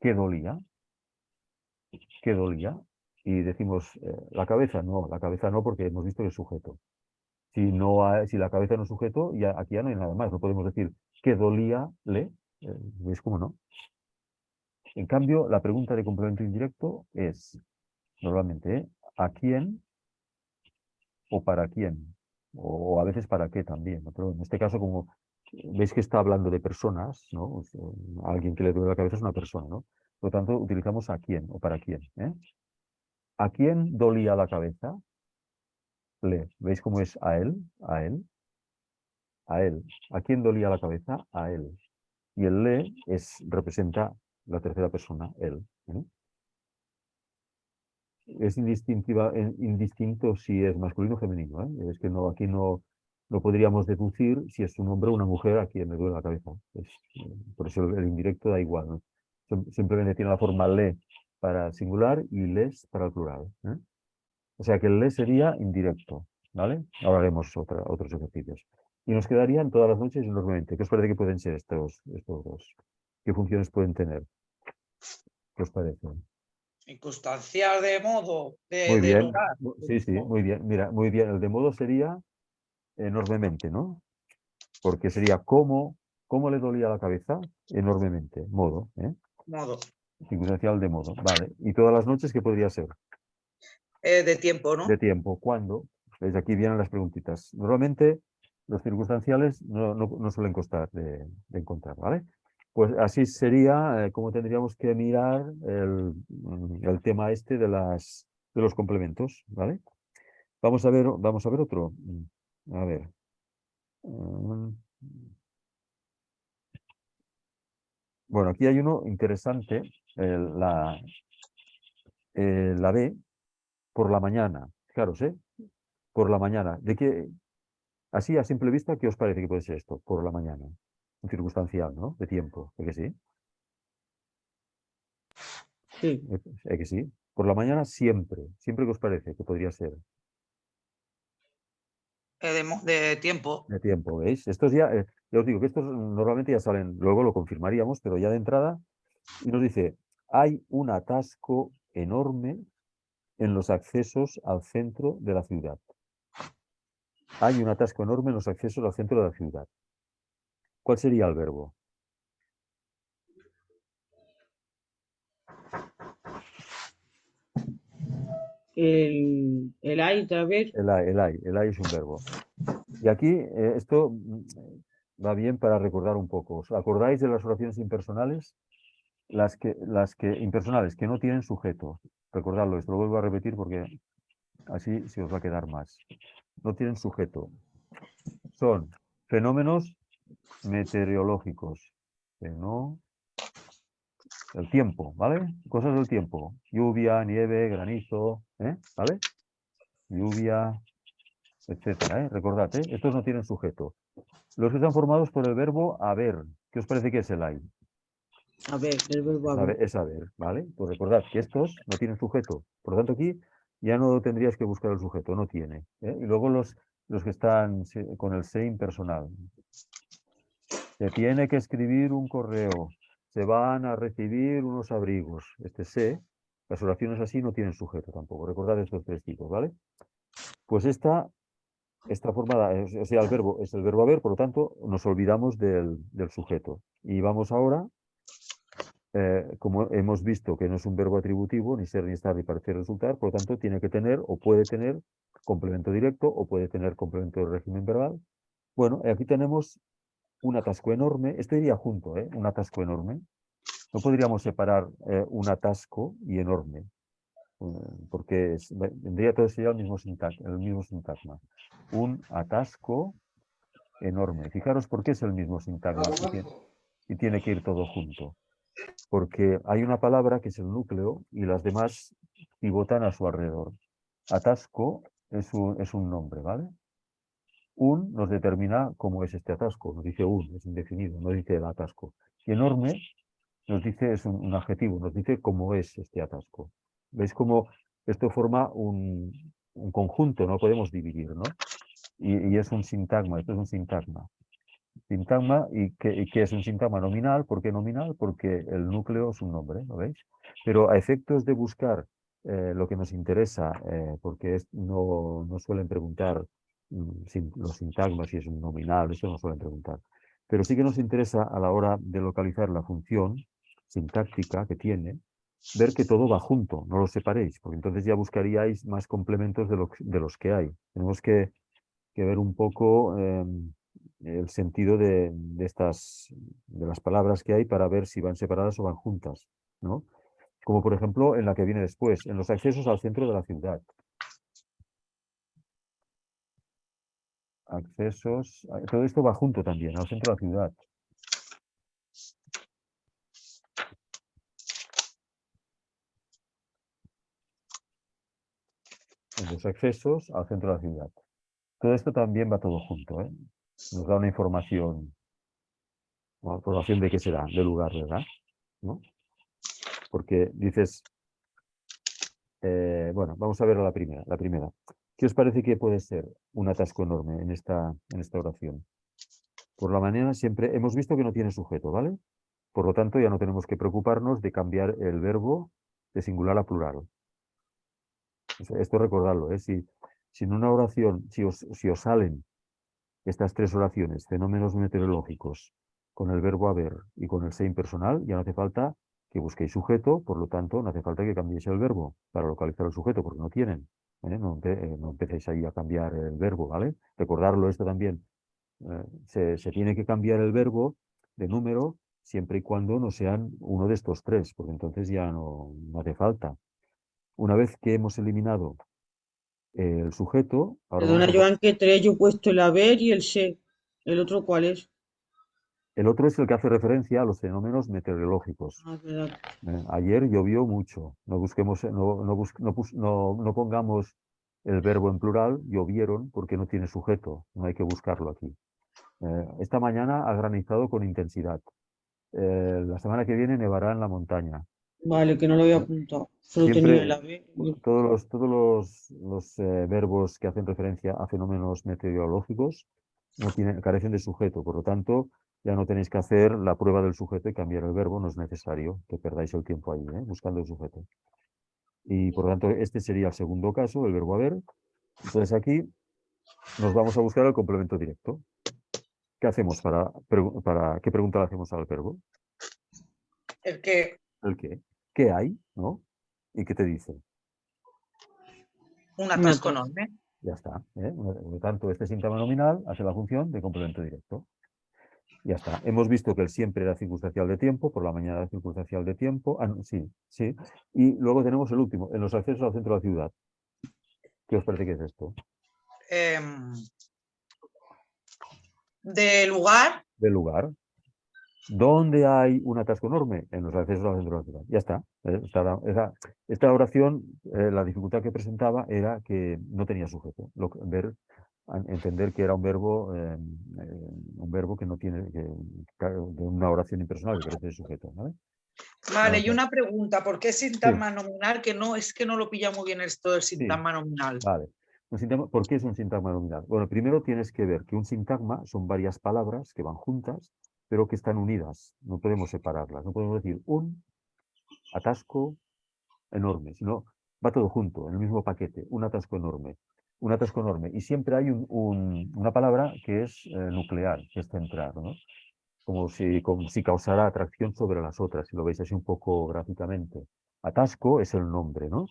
¿qué dolía? ¿Qué dolía? Y decimos, la cabeza no, porque hemos visto que es sujeto. Si la cabeza no es sujeto, ya, aquí ya no hay nada más. No podemos decir que dolía le. ¿Veis cómo no? En cambio, la pregunta de complemento indirecto es, normalmente, ¿a quién o para quién? O a veces para qué también, ¿no? Pero en este caso, como veis que está hablando de personas, ¿no? O sea, alguien que le duele la cabeza es una persona, ¿no? Por lo tanto, utilizamos a quién o para quién, ¿eh? ¿A quién dolía la cabeza? Le. ¿Veis cómo es a él? A él. A él. ¿A quién dolía la cabeza? A él. Y el le representa la tercera persona, él. ¿Eh? Es indistinto si es masculino o femenino. ¿Eh? Es que no, aquí no podríamos deducir si es un hombre o una mujer a quien le duele la cabeza. Por eso el indirecto da igual, ¿no? Simplemente tiene la forma le para el singular y les para el plural. ¿Eh? O sea que el le sería indirecto. ¿Vale? Ahora haremos otros ejercicios. Y nos quedarían todas las noches enormemente. ¿Qué os parece que pueden ser estos dos? ¿Qué funciones pueden tener? ¿Qué os parece? Circunstancial de modo, Muy de bien. lugar. Sí, muy bien. Mira, muy bien. El de modo sería enormemente, ¿no? Porque sería cómo le dolía la cabeza enormemente. Modo, ¿eh? Modo. Circunstancial de modo. Vale. ¿Y todas las noches qué podría ser? De tiempo, ¿no? De tiempo. ¿Cuándo? ¿Veis? Aquí vienen las preguntitas. Normalmente los circunstanciales no suelen costar de encontrar, ¿vale? Pues así sería como tendríamos que mirar el tema este de los complementos, ¿vale? Vamos a ver otro. A ver. Bueno, aquí hay uno interesante, la B, por la mañana. Fijaros, ¿eh? Por la mañana. Así a simple vista, ¿qué os parece que puede ser esto? Por la mañana. Un circunstancial, ¿no? De tiempo. ¿Es que sí? Sí. ¿Es que sí? Por la mañana siempre. Siempre que os parece que podría ser. De tiempo. De tiempo, ¿veis? Estos ya os digo que estos normalmente ya salen, luego lo confirmaríamos, pero ya de entrada, y nos dice, hay un atasco enorme en los accesos al centro de la ciudad. Hay un atasco enorme en los accesos al centro de la ciudad. ¿Cuál sería el verbo? El hay otra vez. El hay es un verbo. Y aquí esto va bien para recordar un poco. ¿Os acordáis de las oraciones impersonales? Las que impersonales, que no tienen sujeto. Recordadlo, esto lo vuelvo a repetir porque así se os va a quedar más. No tienen sujeto. Son fenómenos meteorológicos. El tiempo, ¿vale? Cosas del tiempo. Lluvia, nieve, granizo, ¿vale? Lluvia, etcétera, Recordad, estos no tienen sujeto. Los que están formados por el verbo haber. ¿Qué os parece que es el hay? A ver, el verbo haber. Es haber, ¿vale? Pues recordad que estos no tienen sujeto. Por lo tanto, aquí ya no tendrías que buscar el sujeto, no tiene. Y luego los que están con el se impersonal. Se tiene que escribir un correo. Se van a recibir unos abrigos. Este se, las oraciones así no tienen sujeto tampoco. Recordad estos tres tipos, ¿vale? Pues esta formada, o sea, el verbo es el verbo haber, por lo tanto, nos olvidamos del sujeto. Y vamos ahora, como hemos visto que no es un verbo atributivo, ni ser, ni estar, ni parecer, resultar, por lo tanto, tiene que tener o puede tener complemento directo o puede tener complemento de régimen verbal. Bueno, aquí tenemos un atasco enorme. Esto iría junto, un atasco enorme. No podríamos separar un atasco y enorme, porque vendría todo sería el mismo sintagma. Un atasco enorme. Fijaros por qué es el mismo sintagma y tiene que ir todo junto. Porque hay una palabra que es el núcleo y las demás pivotan a su alrededor. Atasco es un nombre, ¿vale? Un nos determina cómo es este atasco, nos dice es indefinido, no dice el atasco. Y enorme nos dice, es un adjetivo, nos dice cómo es este atasco. ¿Veis cómo esto forma un conjunto? No podemos dividir, ¿no? Y es un sintagma, esto es un sintagma. Sintagma, ¿y qué es un sintagma nominal? ¿Por qué nominal? Porque el núcleo es un nombre, ¿lo veis? Pero a efectos de buscar lo que nos interesa, porque no suelen preguntar los sintagmas si es un nominal, eso no suelen preguntar. Pero sí que nos interesa a la hora de localizar la función sintáctica que tiene, ver que todo va junto, no lo separéis, porque entonces ya buscaríais más complementos de los que hay. Tenemos que ver un poco el sentido de las palabras que hay para ver si van separadas o van juntas, ¿no? Como por ejemplo en la que viene después, en los accesos al centro de la ciudad. Accesos, todo esto va junto también, al centro de la ciudad. En los accesos al centro de la ciudad. Todo esto también va todo junto, ¿eh? Nos da una información de qué será, del lugar, ¿verdad? ¿No? Porque dices, bueno, vamos a ver la primera. ¿Qué os parece que puede ser un atasco enorme en esta oración? Por la mañana siempre hemos visto que no tiene sujeto, ¿vale? Por lo tanto, ya no tenemos que preocuparnos de cambiar el verbo de singular a plural. Esto recordadlo, ¿eh? Si en una oración, si os salen estas tres oraciones, fenómenos meteorológicos, con el verbo haber y con el se impersonal, ya no hace falta que busquéis sujeto, por lo tanto, no hace falta que cambiéis el verbo para localizar el sujeto, porque no tienen. No empecéis ahí a cambiar el verbo, ¿vale? Recordarlo esto también. Se tiene que cambiar el verbo de número siempre y cuando no sean uno de estos tres, porque entonces ya no hace falta. Una vez que hemos eliminado el sujeto, ahora Perdona, vamos a... Joan, que tres yo he puesto el haber y el ser. ¿El otro cuál es? El otro es el que hace referencia a los fenómenos meteorológicos. Ah, verdad. Ayer llovió mucho. No busquemos, no pongamos el verbo en plural, llovieron, porque no tiene sujeto. No hay que buscarlo aquí. Esta mañana ha granizado con intensidad. La semana que viene nevará en la montaña. Vale, que no lo había apuntado. Solo tenía el Siempre haber. todos los verbos que hacen referencia a fenómenos meteorológicos carecen de sujeto. Por lo tanto, ya no tenéis que hacer la prueba del sujeto y cambiar el verbo. No es necesario que perdáis el tiempo ahí, buscando el sujeto. Y por lo tanto, este sería el segundo caso, el verbo haber. Entonces aquí nos vamos a buscar el complemento directo. ¿Qué hacemos qué pregunta le hacemos al verbo? El que ¿El qué? ¿Qué hay? ¿No? ¿Y qué te dice? un Un atasco atasco. enorme. Ya está. Por lo tanto, este síntoma nominal hace la función de complemento directo. Ya está. Hemos visto que el siempre era circunstancial de tiempo, por la mañana era circunstancial de tiempo. Ah, no, sí, sí. Y luego tenemos el último, en los accesos al centro de la ciudad. ¿Qué os parece que es esto? De lugar, Del lugar. ¿Dónde hay un atasco enorme? En los accesos al centro de la ciudad. Ya está. Esta oración, la dificultad que presentaba era que no tenía sujeto. Entender que era un verbo que no tiene, de una oración impersonal que carece de sujeto. ¿Vale? Vale, Vamos y a ver. una pregunta, ¿por qué Sí, sintagma nominal? Que no, es que no lo pilla muy bien esto del sí, sintagma nominal. vale. ¿Por qué es un sintagma nominal? Bueno, primero tienes que ver que un sintagma son varias palabras que van juntas, pero que están unidas. No podemos separarlas. No podemos decir un atasco enorme, sino va todo junto, en el mismo paquete, un atasco enorme. Un atasco enorme. Y siempre hay una palabra que es nuclear, que es central, ¿no? Como si causara atracción sobre las otras, si lo veis así un poco gráficamente. Atasco es el nombre, ¿no?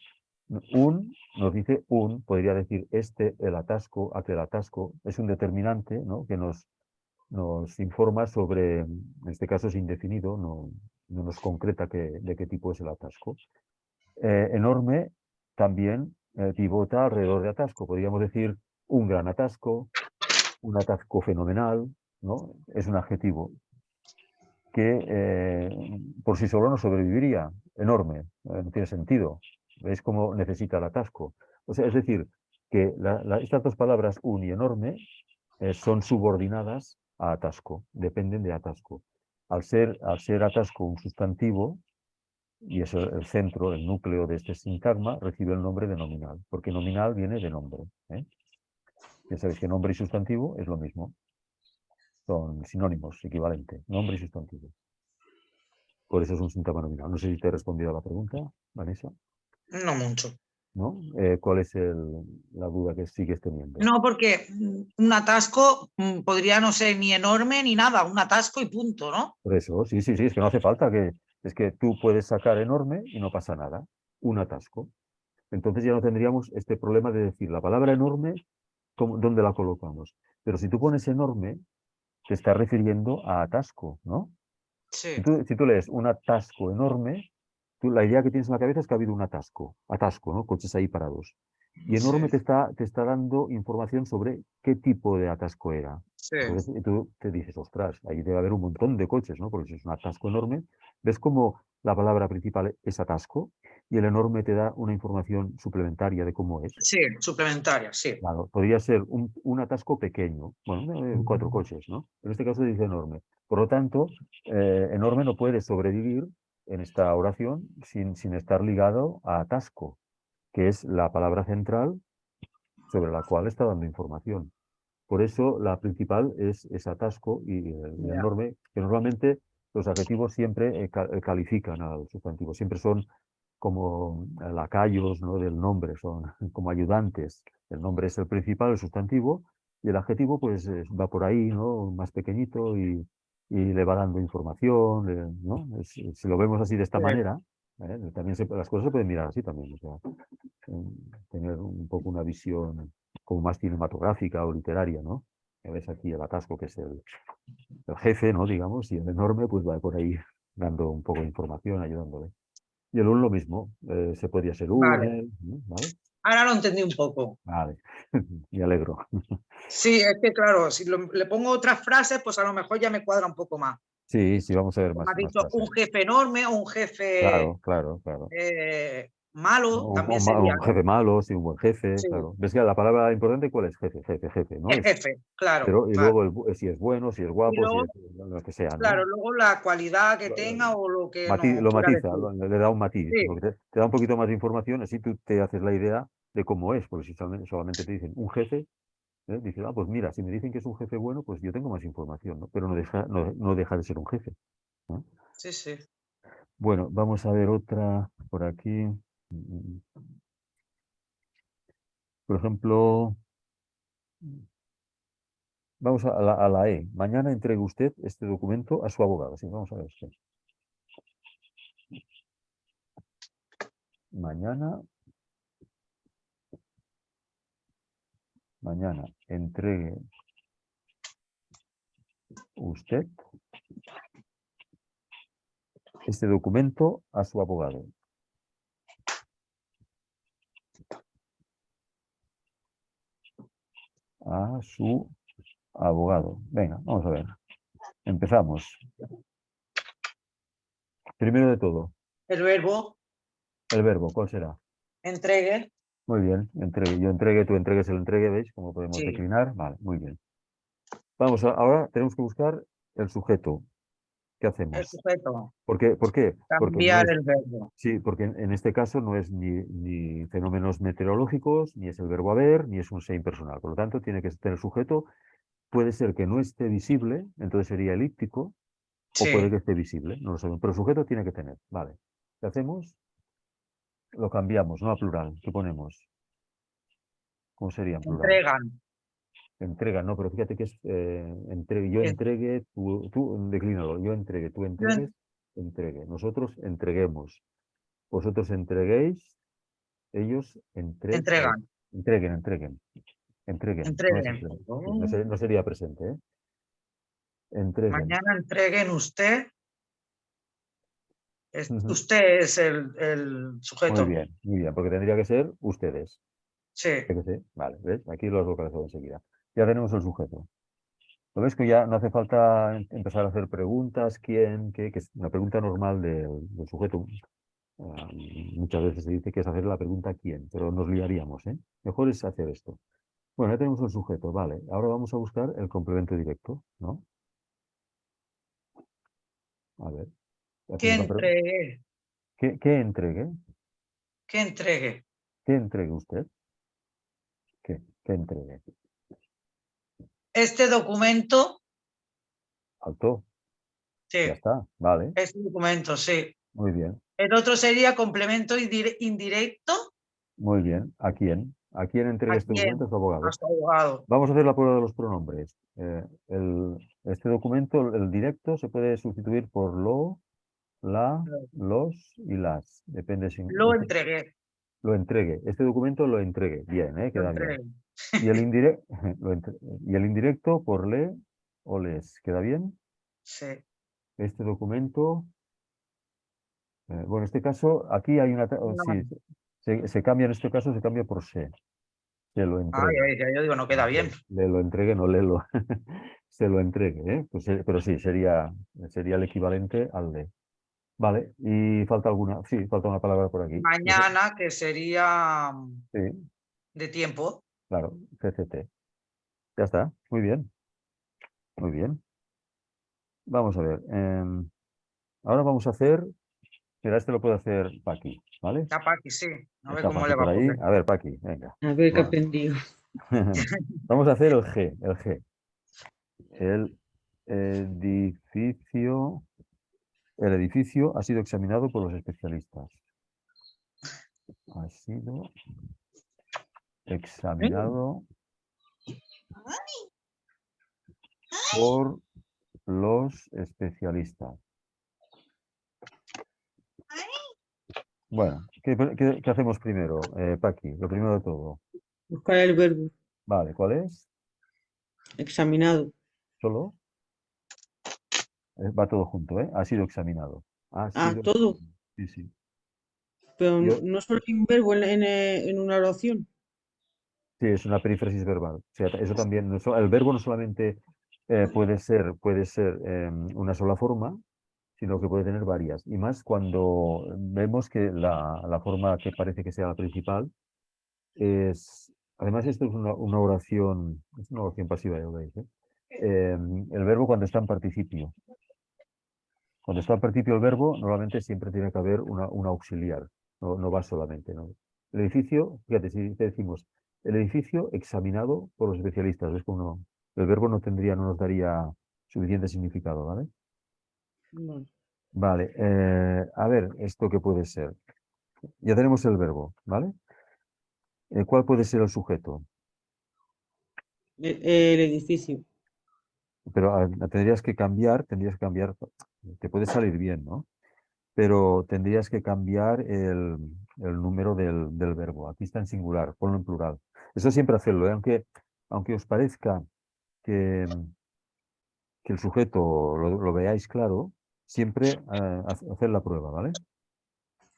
Nos dice podría decir el atasco, aquel atasco, es un determinante, ¿no? Que nos informa sobre, en este caso es indefinido, no nos concreta de qué tipo es el atasco. Enorme también pivota alrededor de atasco, podríamos decir un gran atasco, un atasco fenomenal, ¿no? Es un adjetivo que por sí solo no sobreviviría, enorme, no tiene sentido. Es como necesita el atasco. O sea, es decir, que estas dos palabras, un y enorme, son subordinadas a atasco, dependen de atasco. Al ser atasco un sustantivo, y es el centro, el núcleo de este sintagma, recibe el nombre de nominal, porque nominal viene de nombre. Ya sabéis que nombre y sustantivo es lo mismo, son sinónimos, equivalente, nombre y sustantivo. Por eso es un sintagma nominal. No sé si te he respondido a la pregunta, Vanessa, No mucho. ¿no? ¿Cuál es la duda que sigues teniendo? No, porque un atasco podría no ser ni enorme ni nada, un atasco y punto, ¿no? Por eso, sí, sí, sí, es que no hace falta es que tú puedes sacar enorme y no pasa nada, un atasco. Entonces ya no tendríamos este problema de decir la palabra enorme, ¿dónde la colocamos? Pero si tú pones enorme, te está refiriendo a atasco, ¿no? Sí, Si tú lees un atasco enorme, la idea que tienes en la cabeza es que ha habido un atasco, ¿no? Coches ahí parados. Y enorme sí, te está dando información sobre qué tipo de atasco era. sí, Entonces tú te dices, ostras, ahí debe haber un montón de coches, ¿no? Porque si es un atasco enorme, ves cómo la palabra principal es atasco y el enorme te da una información suplementaria de cómo es. sí, suplementaria, sí. Claro, podría ser un atasco pequeño, bueno, 4 coches, ¿no? En este caso dice enorme. Por lo tanto, enorme no puede sobrevivir en esta oración sin estar ligado a atasco, que es la palabra central sobre la cual está dando información. Por eso la principal es atasco y el Ya. enorme, que normalmente los adjetivos siempre califican al sustantivo, siempre son como lacayos, ¿no? Del nombre, son como ayudantes. El nombre es el principal, el sustantivo, y el adjetivo pues va por ahí, ¿no? Más pequeñito y le va dando información, ¿no? Si lo vemos así de esta Sí. manera, también las cosas se pueden mirar así también, o sea, tener un poco una visión como más cinematográfica o literaria, ¿no? Ves aquí el atasco, que es el jefe, ¿no? Digamos, y el enorme pues va por ahí dando un poco de información, ayudándole. Y el un lo mismo, se podría ser un, Vale, ¿no? ¿Vale? ahora lo entendí un poco. Vale, me alegro. Sí, es que claro, si le pongo otras frases, pues a lo mejor ya me cuadra un poco más. Sí, sí, vamos a ver Como has más dicho, frases. un jefe enorme o un jefe Claro, claro, claro. malo también sería, Un ¿no? jefe malo, sí, un buen jefe, Sí, claro. ¿Ves que la palabra importante cuál es? Jefe, jefe, jefe, ¿no? el jefe, claro, Y vale. luego si es bueno, si es Y guapo, si luego, es lo que sea, ¿no? claro, luego la cualidad que tenga o lo que nos Lo quiera matiza, decir. le da un matiz, Sí, porque te da un poquito más de información, así tú te haces la idea de cómo es, porque si solamente te dicen un jefe, dices, pues mira, si me dicen que es un jefe bueno, pues yo tengo más información, ¿no? Pero no deja de ser un jefe, ¿no? sí, sí. Bueno, vamos a ver otra por aquí. Mm, Por ejemplo, vamos a la E. Mañana entregue usted este documento a su abogado. Sí, vamos a ver esto. Mañana, mañana entregue usted este documento a su abogado. A su abogado. Venga, vamos a ver. Empezamos. Primero de todo, el verbo, el verbo, ¿cuál será? entregue, Muy bien, entregue. Yo entregue, tú entregues, el entregue, ¿veis cómo podemos sí, declinar? Vale, muy bien. Ahora tenemos que buscar el sujeto. ¿Qué el hacemos? sujeto, ¿Por qué? Porque no cambiar es, el verbo. sí, porque en este caso no es ni fenómenos meteorológicos, ni es el verbo haber, ni es un se impersonal. Por lo tanto, tiene que tener sujeto. Puede ser que no esté visible, entonces sería elíptico, o puede Sí, que esté visible, no lo sabemos. Pero sujeto tiene que tener. Vale. ¿Qué hacemos? Lo cambiamos, no a plural. ¿Qué ponemos? ¿Cómo sería en plural? entregan. Entrega, no, pero fíjate que es yo Es- entregue, tú declínalo, yo entregue, tú yo entregues, entregue. Nosotros entreguemos, vosotros entreguéis, ellos entregan, entreguen, no es entreguen. entregue, sí, no, Oh, no sería presente, ¿eh? Entreguen. mañana entreguen usted. Ujú. Usted es el sujeto. Muy bien, porque tendría que ser ustedes. Sí, ¿Tiene que ser? Vale, ¿ves? Aquí lo has localizado enseguida. Ya tenemos el sujeto. ¿Lo ves que ya no hace falta empezar a hacer preguntas? ¿Quién? ¿Qué? Que es una pregunta normal del sujeto. Ah, muchas veces se dice que es hacer la pregunta quién, pero nos liaríamos, ¿eh? Mejor es hacer esto. Bueno, ya tenemos el sujeto, vale. Ahora vamos a buscar el complemento directo, ¿no? A ver, que hacemos la pregunta. entregue, ¿Qué entregue? que entregue. ¿Qué entregue usted? ¿Qué entregue? Este documento, Alto, ya sí, está, vale, este documento, sí. muy bien, El otro sería complemento indirecto. muy bien. ¿A quién? ¿A quién entregue ¿A este documento? quién? A su A abogado. su abogado. Vamos a hacer la prueba de los pronombres. Este documento, el directo, se puede sustituir por lo, la, los y las. Depende si Lo entregué, lo entregue. Este documento lo entregue. Bien, lo queda bien. entregué. Y el indirecto, y el indirecto por le o les. ¿Queda bien? Sí. Este documento, bueno, en este caso, aquí hay una, No. sí, se cambia, en este caso se cambia por se. Se lo Ay, entregue. ay, ya yo digo, no queda bien. Le lo entregue, no lelo. Se lo entregue, ¿eh? Pues, pero sí, sería el equivalente al de. Vale, y falta alguna, sí, falta una palabra por aquí. Mañana, que sería Sí, de tiempo. claro, CCT. Ya está, muy bien, muy bien. Vamos a ver. Ahora vamos a hacer, mira, este lo puede hacer Paqui, ¿vale? Está Paqui, sí. A ver Está cómo Paqui le va por a ahí. poner. A ver, Paqui, venga. A ver qué Va. aprendió. Vamos a hacer el G, el G. El edificio, el edificio ha sido examinado por los especialistas. Ha sido examinado por los especialistas. Bueno, ¿qué hacemos primero, Paqui? Lo primero de todo. Buscar el verbo. Vale, ¿cuál es? Examinado. Solo. Va todo junto, ¿eh? Ha sido examinado. Ha Ah, sido todo. examinado. Sí, sí. Pero no, Yo, no solo hay un verbo en una oración. sí, es una perífrasis verbal. O sea, eso también, el verbo no solamente puede ser una sola forma, sino que puede tener varias. Y más cuando vemos que la forma que parece que sea la principal además esto es una oración pasiva, ya lo veis, ¿eh? El verbo cuando está en participio. Cuando está en participio el verbo, normalmente siempre tiene que haber una auxiliar, no va solamente, ¿no? El edificio, fíjate, si te decimos, el edificio examinado por los especialistas, ¿ves cómo el verbo no nos daría suficiente significado, ¿vale? Vale. Vale, a ver, ¿esto qué puede ser? Ya tenemos el verbo, ¿vale? ¿Cuál puede ser el sujeto? El edificio. Pero tendrías que cambiar, te puede salir bien, ¿no? Pero tendrías que cambiar el número del verbo. Aquí está en singular, ponlo en plural. Eso siempre hacerlo, ¿eh? Aunque os parezca que, que el sujeto lo veáis claro, siempre hacer la prueba, ¿vale?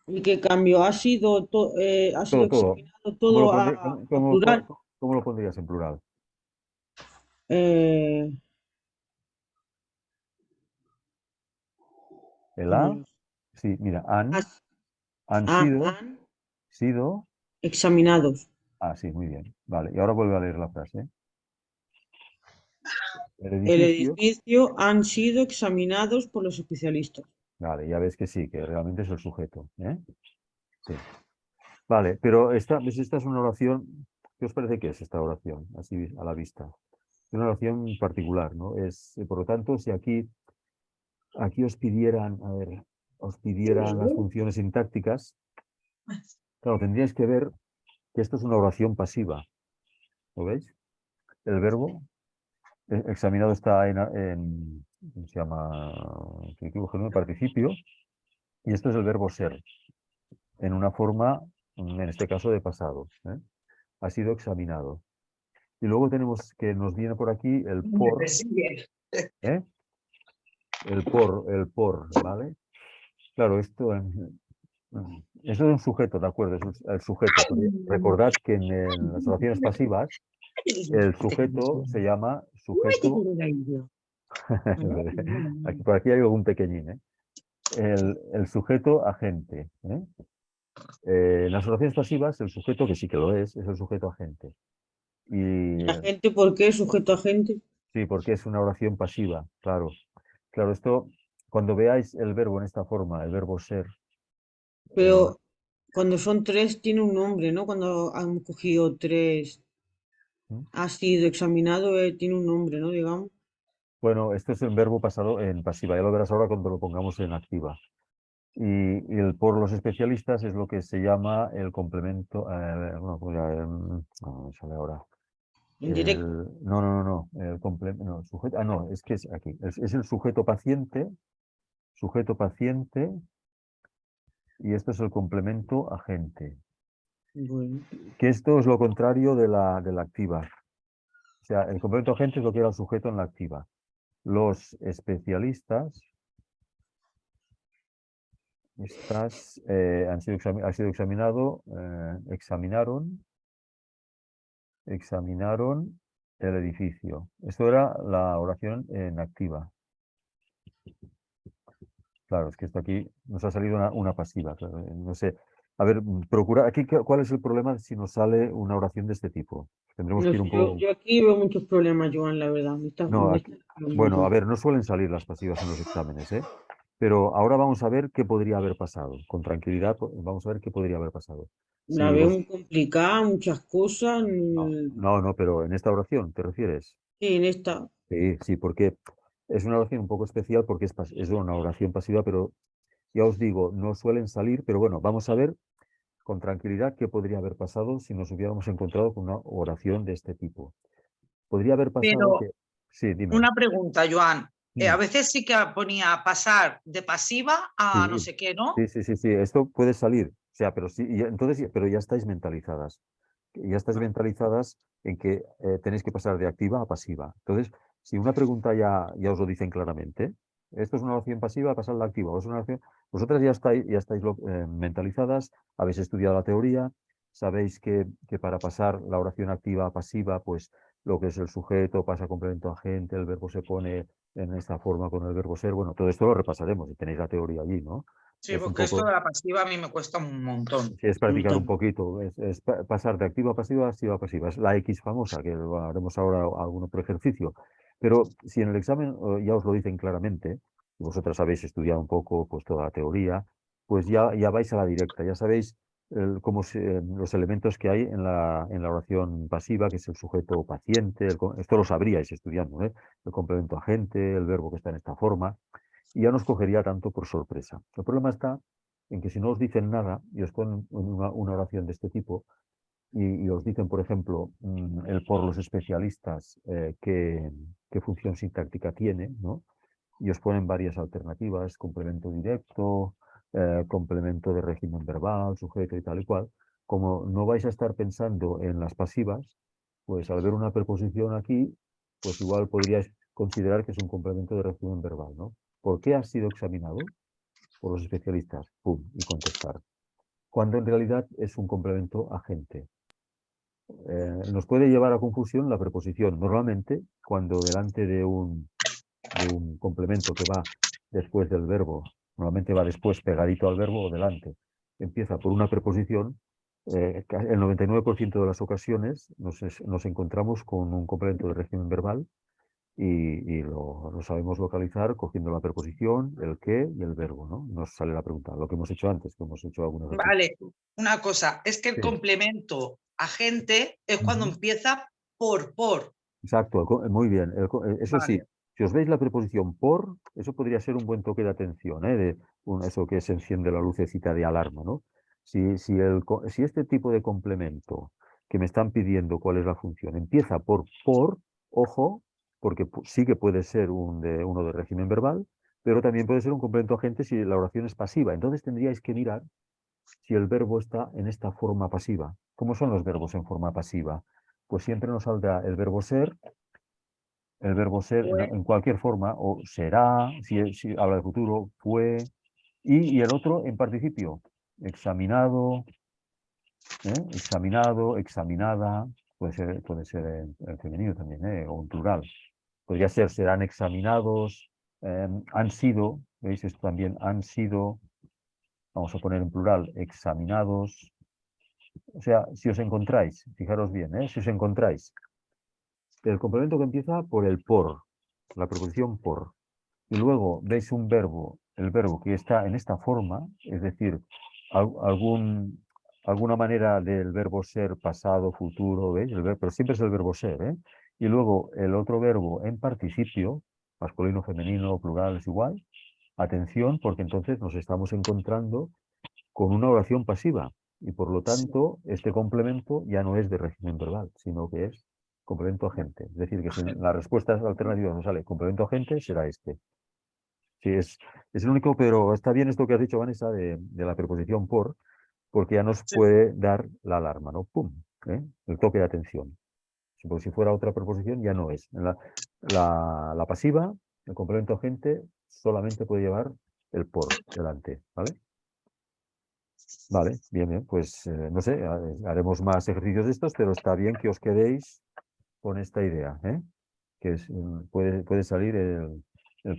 ¿Y qué cambio? Ha sido Todo. examinado ¿Cómo lo todo a plural. cómo lo pondrías en plural? Eh, El pues no A, lo sé. sí, mira, han han sido, examinados. sí, muy bien, vale, y ahora vuelvo a leer la frase. El El edificio, edificio han sido examinados por los especialistas. vale, ya ves que sí, que realmente es el sujeto, ¿eh? Sí. Vale, pero esta es una oración, ¿qué os parece que es esta oración, así a la vista? Es una oración particular, ¿no? Por lo tanto, si aquí os pidieran, a ver, os pidieran las funciones sintácticas, claro, tendríais que ver que esto es una oración pasiva, ¿lo veis? El verbo examinado está ¿cómo se llama? En participio, y esto es el verbo ser, en una forma, en este caso, de pasado, ¿eh? Ha sido examinado. Y luego tenemos que nos viene por aquí el por, ¿eh? El por, ¿vale? Claro, esto es un sujeto, ¿de acuerdo? Es el sujeto. Recordad que en las oraciones pasivas el sujeto se llama sujeto. Por aquí hay algún pequeñín, ¿eh? El sujeto agente, ¿eh? En las oraciones pasivas, el sujeto, que sí que lo es el sujeto agente. Y ¿La gente por qué? ¿Sujeto a gente? sí, porque es una oración pasiva, claro. Claro, esto, cuando veáis el verbo en esta forma, el verbo ser, Pero cuando son tres tiene un nombre, ¿no? Cuando han cogido tres, ¿Mm? ha sido examinado, tiene un nombre, ¿no? Digamos. Bueno, esto es el verbo pasado en pasiva, ya lo verás ahora cuando lo pongamos en activa. Y el por los especialistas es lo que se llama el complemento. Bueno, pues ya, no me sale ahora. Indirecto. No. El complemento. No, sujeto, no, es que es aquí. Es el sujeto paciente. Sujeto paciente. Y esto es el complemento agente. Bueno, Que esto es lo contrario de la activa. O sea, el complemento agente es lo que era el sujeto en la activa. Los especialistas. Ha sido examinado, examinaron el edificio. Esto era la oración en activa. Claro, es que esto aquí nos ha salido una pasiva. Claro, no sé. A ver, procura. Aquí, ¿cuál es el problema si nos sale una oración de este tipo? Tendremos no que ir sé, un yo, poco. yo aquí veo muchos problemas, Joan, la verdad. No, Me está un bueno, a montón. ver, no suelen salir las pasivas en los exámenes, ¿eh? Pero ahora vamos a ver qué podría haber pasado. Con tranquilidad, vamos a ver qué podría haber pasado. La Si veo vos, muy complicada, muchas cosas. no, pero en esta oración, ¿te refieres? Sí, en esta. Sí, sí, porque es una oración un poco especial porque es una oración pasiva, pero ya os digo, no suelen salir, pero bueno, vamos a ver con tranquilidad qué podría haber pasado si nos hubiéramos encontrado con una oración de este tipo. Podría haber pasado Pero que. Sí, dime. una pregunta, Joan. A Mm, veces sí que ponía pasar de pasiva a no Sí, sé qué, ¿no? sí, esto puede salir. O sea, pero sí, entonces, pero ya estáis mentalizadas. Ya estáis mentalizadas en que tenéis que pasar de activa a pasiva. Entonces, si una pregunta ya os lo dicen claramente, esto es una oración pasiva, pasar a la activa, o es una oración, vosotras ya estáis mentalizadas, habéis estudiado la teoría, sabéis que para pasar la oración activa a pasiva, pues lo que es el sujeto pasa a complemento agente, el verbo se pone en esta forma con el verbo ser. Bueno, todo esto lo repasaremos y tenéis la teoría allí, ¿no? Sí, Es un porque esto de poco. la pasiva a mí me cuesta un montón. Sí, es practicar un Brutal. poquito, es pasar de activa a activa a pasiva. Es la X famosa, que haremos ahora algún otro ejercicio. Pero si en el examen ya os lo dicen claramente, y vosotras habéis estudiado un poco pues, toda la teoría, pues ya vais a la directa, ya sabéis los elementos que hay en la oración pasiva, que es el sujeto paciente, esto lo sabríais estudiando, ¿eh? El complemento agente, el verbo que está en esta forma, y ya nos cogería tanto por sorpresa. El problema está en que si no os dicen nada y os ponen una oración de este tipo y os dicen, por ejemplo, el por los especialistas, qué función sintáctica tiene, ¿no? Y os ponen varias alternativas, complemento directo, complemento de régimen verbal, sujeto y tal y cual. Como no vais a estar pensando en las pasivas, pues al ver una preposición aquí, pues igual podríais considerar que es un complemento de régimen verbal, ¿no? ¿Por qué ha sido examinado por los especialistas? Pum, y contestar. Cuando en realidad es un complemento agente. Nos puede llevar a confusión la preposición. Normalmente, cuando delante de un complemento que va después del verbo Normalmente va después pegadito al verbo o delante. Empieza por una preposición. El 99% de las ocasiones nos encontramos con un complemento de régimen verbal y lo sabemos localizar cogiendo la preposición, el qué y el verbo, ¿no? Nos sale la pregunta, lo que hemos hecho antes, que hemos hecho algunos ejercicios. Vale, una cosa, es que el Sí. complemento agente es cuando Ujú. empieza por. Exacto, muy bien. Eso sí, Vale. si os veis la preposición por, eso podría ser un buen toque de atención, ¿eh? Eso que se enciende la lucecita de alarma, ¿no? Si este tipo de complemento que me están pidiendo cuál es la función empieza por, ojo, porque sí que puede ser uno de régimen verbal, pero también puede ser un complemento agente si la oración es pasiva. Entonces tendríais que mirar si el verbo está en esta forma pasiva. ¿Cómo son los verbos en forma pasiva? Pues siempre nos saldrá el verbo ser Fue. en cualquier forma, o será, si habla de futuro, fue, y el otro en participio, examinado, examinado, examinada, puede ser en femenino también, o en plural. Podría ser, serán examinados, han sido, ¿veis? Esto también han sido, vamos a poner en plural, examinados. O sea, si os encontráis, fijaros bien, si os encontráis el complemento que empieza por el por, la preposición por, y luego veis un verbo, el verbo que está en esta forma, es decir, alguna manera del verbo ser, pasado, futuro, ¿veis? Pero siempre es el verbo ser, ¿eh? Y luego el otro verbo en participio, masculino, femenino, plural, es igual. Atención, porque entonces nos estamos encontrando con una oración pasiva y por lo Sí. tanto este complemento ya no es de régimen verbal, sino que es complemento agente. Es decir, que si en las respuestas alternativas nos sale complemento agente, será este. Sí, es el único, pero está bien esto que has dicho, Vanessa, de la preposición por, porque ya nos Sí. puede dar la alarma, ¿no? ¡Pum! El toque de atención. Porque si fuera otra preposición ya no es. En la pasiva, el complemento agente solamente puede llevar el por delante, ¿vale? Vale, bien, bien. Pues no sé, haremos más ejercicios de estos, pero está bien que os quedéis con esta idea, ¿eh? Que puede salir el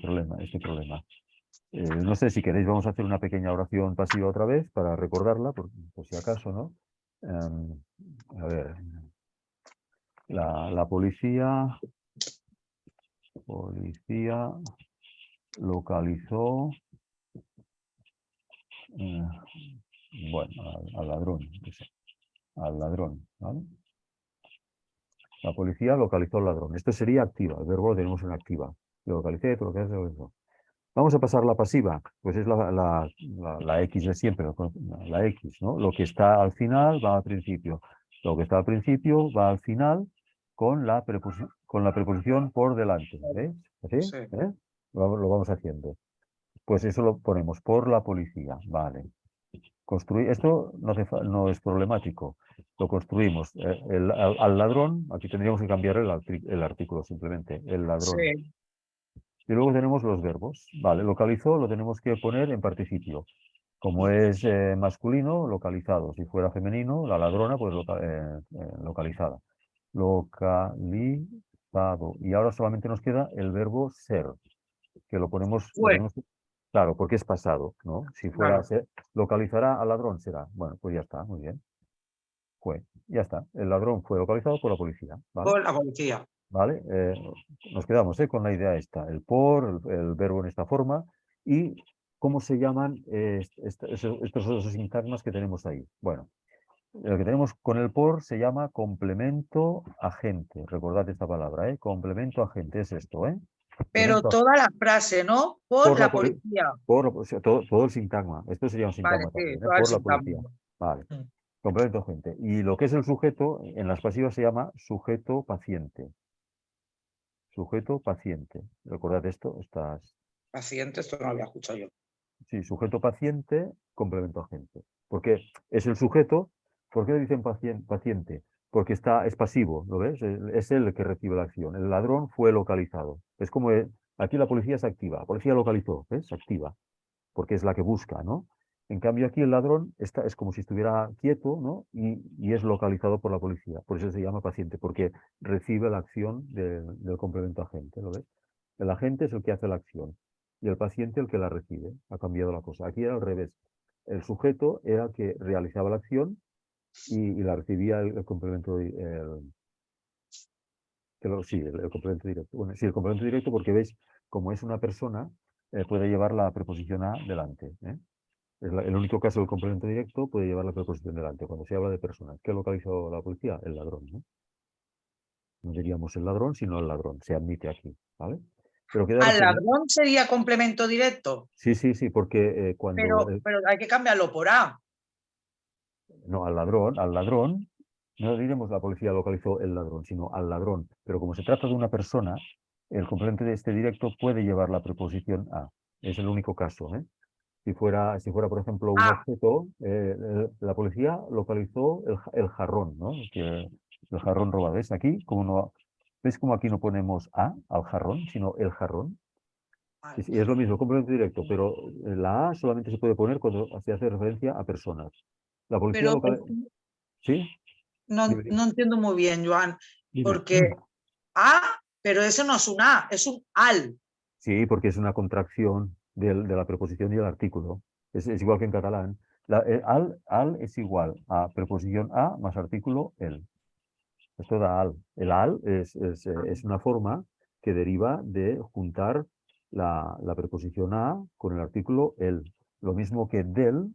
problema, este problema. No sé si queréis, vamos a hacer una pequeña oración pasiva otra vez para recordarla, por si acaso, ¿no? A ver, la policía localizó, eh, bueno, al ladrón, yo sé, al ladrón, ¿vale? La policía localizó al ladrón. Esto sería activa, el verbo lo tenemos en activa. Lo localicé, lo que hace eso. Vamos a pasar la pasiva, pues es la X de siempre, la X, ¿no? Lo que está al final va al principio. Lo que está al principio va al final con la preposición por delante. ¿Veis? ¿Así? Sí. Lo vamos haciendo. Pues eso lo ponemos por la policía. Vale. Esto no es problemático. Lo construimos. Al ladrón, aquí tendríamos que cambiar el artículo simplemente. El ladrón. Sí. Y luego tenemos los verbos. Vale, localizó lo tenemos que poner en participio. Como es masculino, localizado. Si fuera femenino, la ladrona, pues localizada. Localizado. Y ahora solamente nos queda el verbo ser, que lo Fue. tenemos, claro, porque es pasado, ¿no? Si fuera Claro. ser, localizará al ladrón, será. Bueno, pues ya está, muy bien. Fue, ya está. El ladrón fue localizado por la policía, ¿vale? Por la policía. ¿Vale? Nos quedamos con la idea esta, el por, el verbo en esta forma y cómo se llaman estos sintagmas que tenemos ahí. Bueno, lo que tenemos con el por se llama complemento agente. Recordad esta palabra, ¿eh? Complemento agente es esto, ¿eh? Pero Complemento toda la frase, ¿no? Por por la la policía. policía. O sea, todo el sintagma. Esto sería un Vale, sintagma sí, también, ¿eh? todo el Por la policía. sintagma. Vale. Complemento agente. Y lo que es el sujeto, en las pasivas se llama sujeto paciente. Sujeto paciente. Recordad esto, Paciente, esto no lo había escuchado yo. sí, sujeto paciente, complemento agente. Porque es el sujeto, ¿por qué le dicen paciente? Porque es pasivo, ¿lo ves? Es él el que recibe la acción. El ladrón fue localizado. Es como aquí la policía es activa. La policía localizó, ¿ves? Activa, porque es la que busca, ¿no? En cambio aquí el ladrón es como si estuviera quieto, ¿no? Y es localizado por la policía. Por eso se llama paciente, porque recibe la acción del complemento agente, ¿lo ves? El agente es el que hace la acción. y el paciente el que la recibe. Ha cambiado la cosa. Aquí era al revés. El sujeto era el que realizaba la acción y la recibía el complemento, sí, el complemento directo. Bueno, sí, el complemento directo porque veis, como es una persona, puede llevar la preposición a delante. Es el único caso del complemento directo puede llevar la preposición delante. Cuando se habla de personas, ¿qué localizó la policía? El ladrón, ¿no? No diríamos el ladrón, sino el ladrón. Se admite aquí, ¿vale? Pero queda Al resumido. ladrón sería complemento directo, Sí, sí, sí, porque cuando... pero hay que cambiarlo por A. no, al ladrón, no diremos la policía localizó el ladrón, sino al ladrón. Pero como se trata de una persona, el complemento de este directo puede llevar la preposición a. Es el único caso, ¿eh? Si fuera, por ejemplo, un Ah, objeto, la policía localizó el jarrón, ¿no? El jarrón robado. ¿Ves aquí? ¿Ves cómo aquí no ponemos a al jarrón, sino el jarrón? vale. Y es lo mismo, complemento directo, pero la a solamente se puede poner cuando se hace referencia a personas. La policía Pero local... ¿Sí? no, Dime, dime. no entiendo muy bien, Joan, Dime. porque A, pero eso no es un A, es un al. Sí, porque es una contracción de la preposición y el artículo. Es igual que en catalán. Al es igual a preposición a más artículo el. Esto da al. El al es una forma que deriva de juntar la preposición a con el artículo el. Lo mismo que del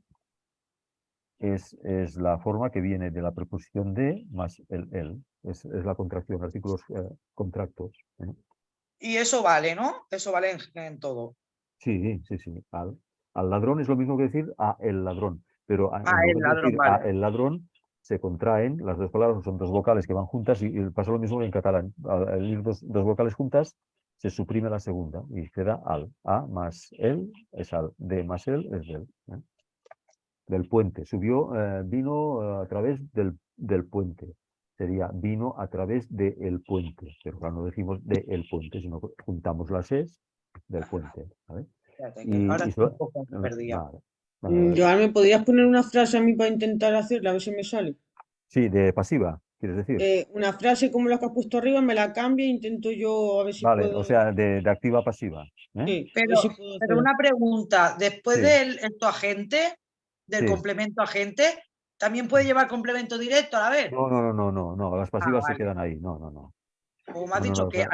es la forma que viene de la preposición de más el el. Es la contracción, artículos contractos. ¿Eh? Y eso vale, ¿no? Eso vale en todo. Sí, sí, sí. Al ladrón es lo mismo que decir a el ladrón, pero Ah, en el lugar de ladrón, decir a vale. el ladrón, se contraen las dos palabras, son dos vocales que van juntas y pasa lo mismo que en catalán. Al ir dos vocales juntas, se suprime la segunda y queda al. A más el es al, de más el es del. Del puente. Vino a través del puente. Sería vino a través del puente. Pero claro, no decimos de el puente, sino que juntamos las es del puente. ¿Vale? Espérate, que ahora Y estoy un poco perdida. vale, vale, vale. Joan, ¿me podrías poner una frase a mí para intentar hacerla? A ver si me sale. Sí, de pasiva, quieres decir. Una frase como la que has puesto arriba, me la cambia e intento yo a ver si Vale, o puedo. sea, de activa a pasiva. ¿Eh? Sí, a ver si puedo Pero hacerla. una pregunta, después Sí, del esto agente, del sí. complemento agente, ¿también puede llevar complemento directo a la vez? No, no, no, no, no, no. Las Ah, pasivas se vale. quedan ahí. No, no, no. Como me has No, no, dicho no. que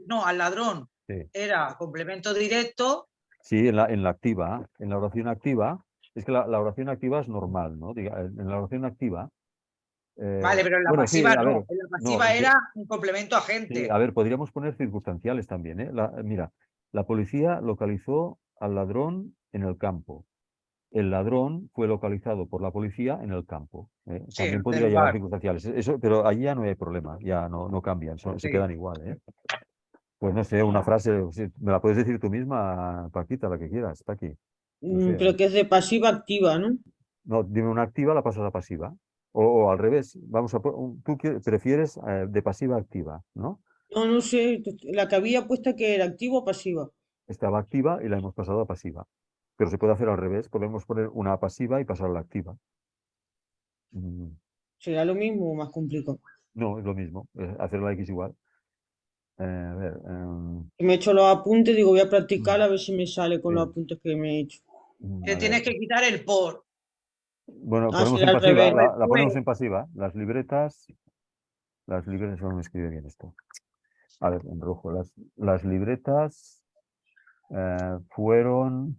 no, al ladrón Sí. era complemento directo, Sí, en la activa, en la oración activa, es que la oración activa es normal, ¿no? En la oración activa, vale, pero en la bueno, sí, pasiva a ver, no. En la no, pasiva era un complemento sí, agente. a ver, podríamos poner circunstanciales también, ¿eh? Mira, la policía localizó al ladrón en el campo. El ladrón fue localizado por la policía en el campo. Sí, También del podría llevar lugar. circunstanciales. Eso, pero allí ya no hay problema, ya no cambian, se Sí. quedan igual, ¿eh? Pues no sé, una frase, me la puedes decir tú misma, Paquita, la que quieras, está aquí. No sé. Pero que es de pasiva activa, ¿no? No, dime una activa, la pasas a pasiva. O al revés, tú prefieres de pasiva a activa, ¿no? No, no sé. La que había puesta que era activa o pasiva. Estaba activa y la hemos pasado a pasiva. Pero se puede hacer al revés, podemos poner una pasiva y pasar a la activa. Mm, ¿Será lo mismo o más complicado? no, es lo mismo, hacer la X igual. A ver, Me he hecho los apuntes, digo, voy a practicar mm, a ver si me sale con los sí, apuntes que me he hecho. Le a ver. tienes que quitar el por. Bueno, Ah, ponemos será en al pasiva, revés. la Después, ponemos en pasiva. Las libretas, no me escribe bien esto. A ver, en rojo, las libretas fueron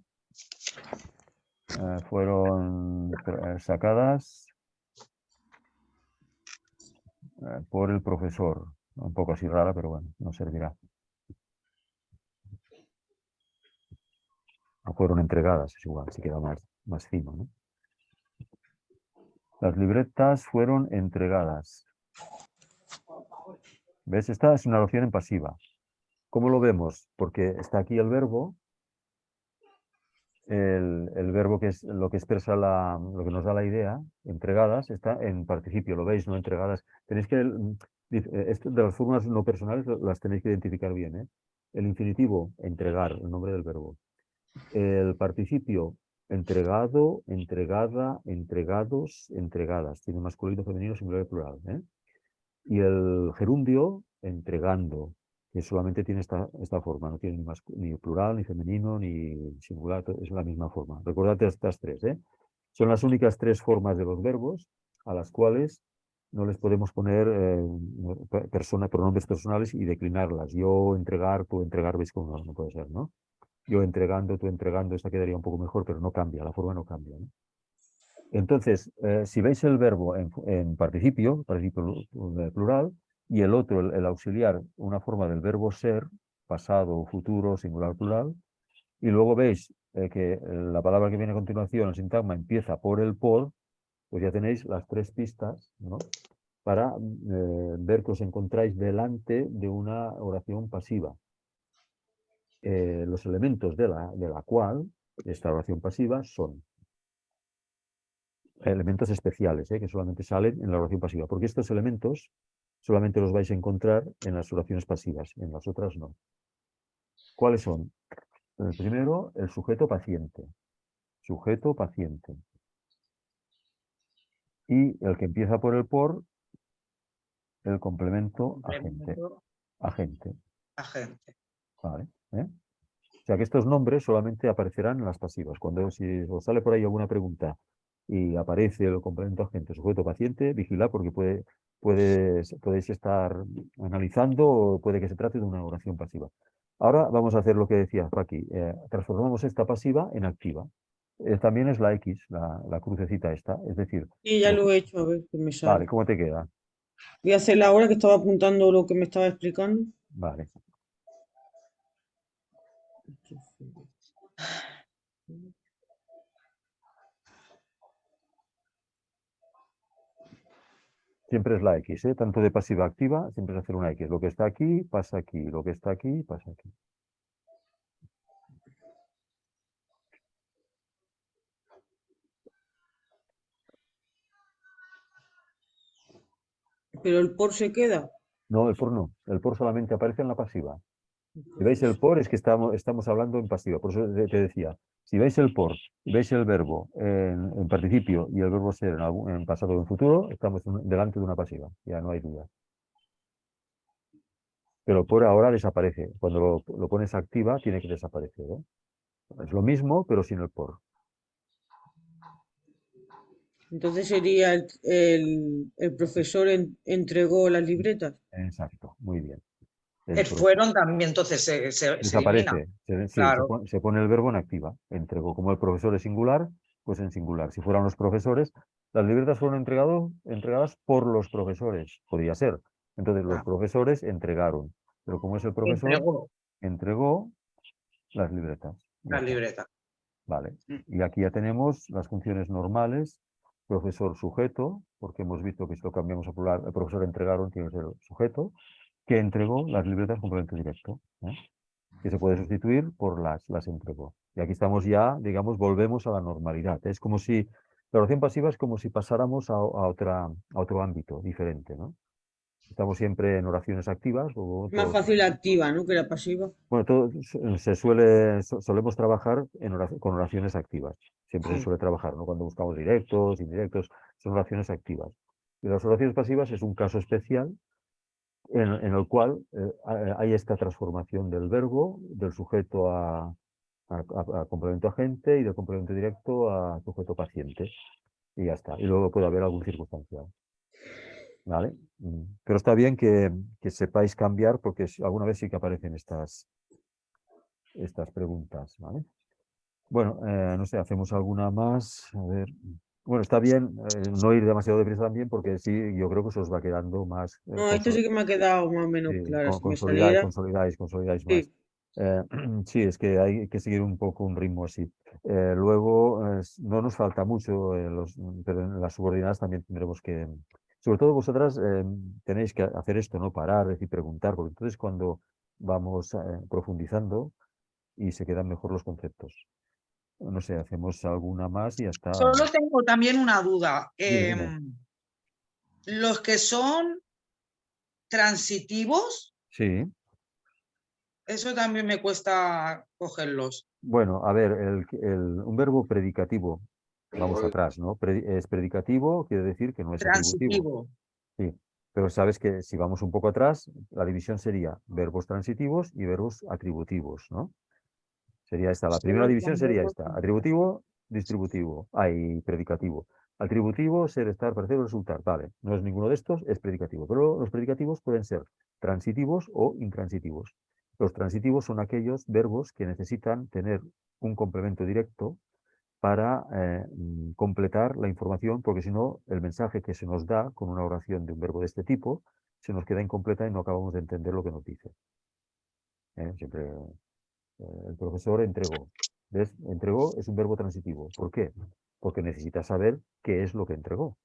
sacadas por el profesor. Un poco así rara, pero bueno, nos servirá. O fueron entregadas, es igual, si queda más fino, ¿no? Las libretas fueron entregadas. ¿Ves? Esta es una oración en pasiva. ¿Cómo lo vemos? Porque está aquí el verbo que es lo que expresa lo que nos da la idea, entregadas, está en participio, lo veis, no entregadas. Tenéis que, esto de las formas no personales las tenéis que identificar bien, ¿eh? El infinitivo, entregar, el nombre del verbo. El participio, entregado, entregada, entregados, entregadas. Tiene masculino, femenino, singular y plural, ¿eh? Y el gerundio, entregando. que solamente tiene esta forma, no tiene ni plural, ni femenino, ni singular, es la misma forma. Recordad estas tres, ¿eh? Son las únicas tres formas de los verbos a las cuales no les podemos poner pronombres personales y declinarlas. Yo entregar, tú entregar, veis cómo no puede ser, ¿no? Yo entregando, tú entregando, esta quedaría un poco mejor, pero no cambia, la forma no cambia, ¿no? Entonces, si veis el verbo en participio plural, y el otro, el auxiliar, una forma del verbo ser, pasado, futuro, singular, plural, y luego veis que la palabra que viene a continuación, el sintagma, empieza por el por, pues ya tenéis las tres pistas, ¿no? Para ver que os encontráis delante de una oración pasiva. Los elementos de la cual esta oración pasiva son elementos especiales, que solamente salen en la oración pasiva, porque estos elementos solamente los vais a encontrar en las oraciones pasivas, en las otras no. ¿Cuáles son? El primero, el sujeto paciente. Sujeto paciente. Y el que empieza por el por, el complemento agente. Agente. Agente. Vale. O sea que estos nombres solamente aparecerán en las pasivas. Cuando si os sale por ahí alguna pregunta y aparece el complemento agente, sujeto paciente, vigilad porque podéis estar analizando o puede que se trate de una oración pasiva. Ahora vamos a hacer lo que decía Paqui. Transformamos esta pasiva en activa. También es la X, la crucecita esta. Es decir, Y ya lo he hecho, a ver qué me vale, sale. ¿cómo te queda? Voy a hacerla ahora que estaba apuntando lo que me estaba explicando. Vale. Siempre es la X, tanto de pasiva a activa, siempre es hacer una X. Lo que está aquí, pasa aquí. Lo que está aquí, pasa aquí. Pero el por se queda. No, el por no. El por solamente aparece en la pasiva. Si veis el por es que estamos hablando en pasiva. Por eso te decía, si veis el por, veis el verbo en participio y el verbo ser en pasado o en futuro, estamos delante de una pasiva. Ya no hay duda. Pero por ahora desaparece. Cuando lo pones activa, tiene que desaparecer. Es lo mismo, pero sin el por. Entonces sería el profesor entregó las libretas. Exacto, muy bien. Fueron también, entonces se elimina. Desaparece. Sí, Claro. se pone el verbo en activa. Entregó. Como el profesor es singular, pues en singular. Si fueran los profesores, las libretas fueron entregadas por los profesores. Podría ser. Entonces, los Claro. profesores entregaron. Pero como es el profesor, entregó las libretas. Ya Las está. libretas. Vale. Y aquí ya tenemos las funciones normales. Profesor sujeto, porque hemos visto que si lo cambiamos a plural, el profesor entregaron, tiene que ser sujeto, que entregó las libretas complemento directo, que se puede sustituir por las entregó. Y aquí estamos ya, digamos, volvemos a la normalidad. Es como si, la oración pasiva es como si pasáramos a otro ámbito diferente, ¿no? Estamos siempre en oraciones activas. Es más fácil activa, ¿no? Que la pasiva. Bueno, solemos trabajar con oraciones activas. Siempre se Sí. suele trabajar, ¿no? Cuando buscamos directos, indirectos, son oraciones activas. Y las oraciones pasivas es un caso especial en el cual hay esta transformación del verbo, del sujeto a complemento agente y del complemento directo a sujeto paciente. Y ya está. Y luego puede haber algún circunstancial. ¿Vale? Pero está bien que sepáis cambiar porque alguna vez sí que aparecen estas preguntas. ¿Vale? Bueno, no sé, hacemos alguna más. A ver. Bueno, está bien no ir demasiado deprisa también porque sí, yo creo que se os va quedando más No, esto sí que me ha quedado más o menos clara. Si me consolidáis, saliera. consolidáis más. Sí. Sí, es que hay que seguir un poco un ritmo así. Luego, no nos falta mucho, pero en las subordinadas también tendremos que, sobre todo vosotras tenéis que hacer esto, ¿no? Parar, decir, preguntar, porque entonces cuando vamos profundizando y se quedan mejor los conceptos. No sé, hacemos alguna más y ya está. Solo tengo también una duda. Dime. Los que son transitivos, Sí. eso también me cuesta cogerlos. Bueno, a ver, un verbo predicativo, vamos atrás, ¿no? Es predicativo, quiere decir que no es atributivo. Transitivo. Sí, Pero sabes que si vamos un poco atrás, la división sería verbos transitivos y verbos atributivos, ¿no? Sería esta. La primera división sería esta. Atributivo, distributivo. Hay predicativo. Atributivo, ser, estar, parecer o resultar. Vale, no es ninguno de estos, es predicativo. Pero los predicativos pueden ser transitivos o intransitivos. Los transitivos son aquellos verbos que necesitan tener un complemento directo para completar la información, porque si no, el mensaje que se nos da con una oración de un verbo de este tipo se nos queda incompleta y no acabamos de entender lo que nos dice. Siempre el profesor entregó. ¿Ves? Entregó es un verbo transitivo. ¿Por qué? Porque necesita saber qué es lo que entregó.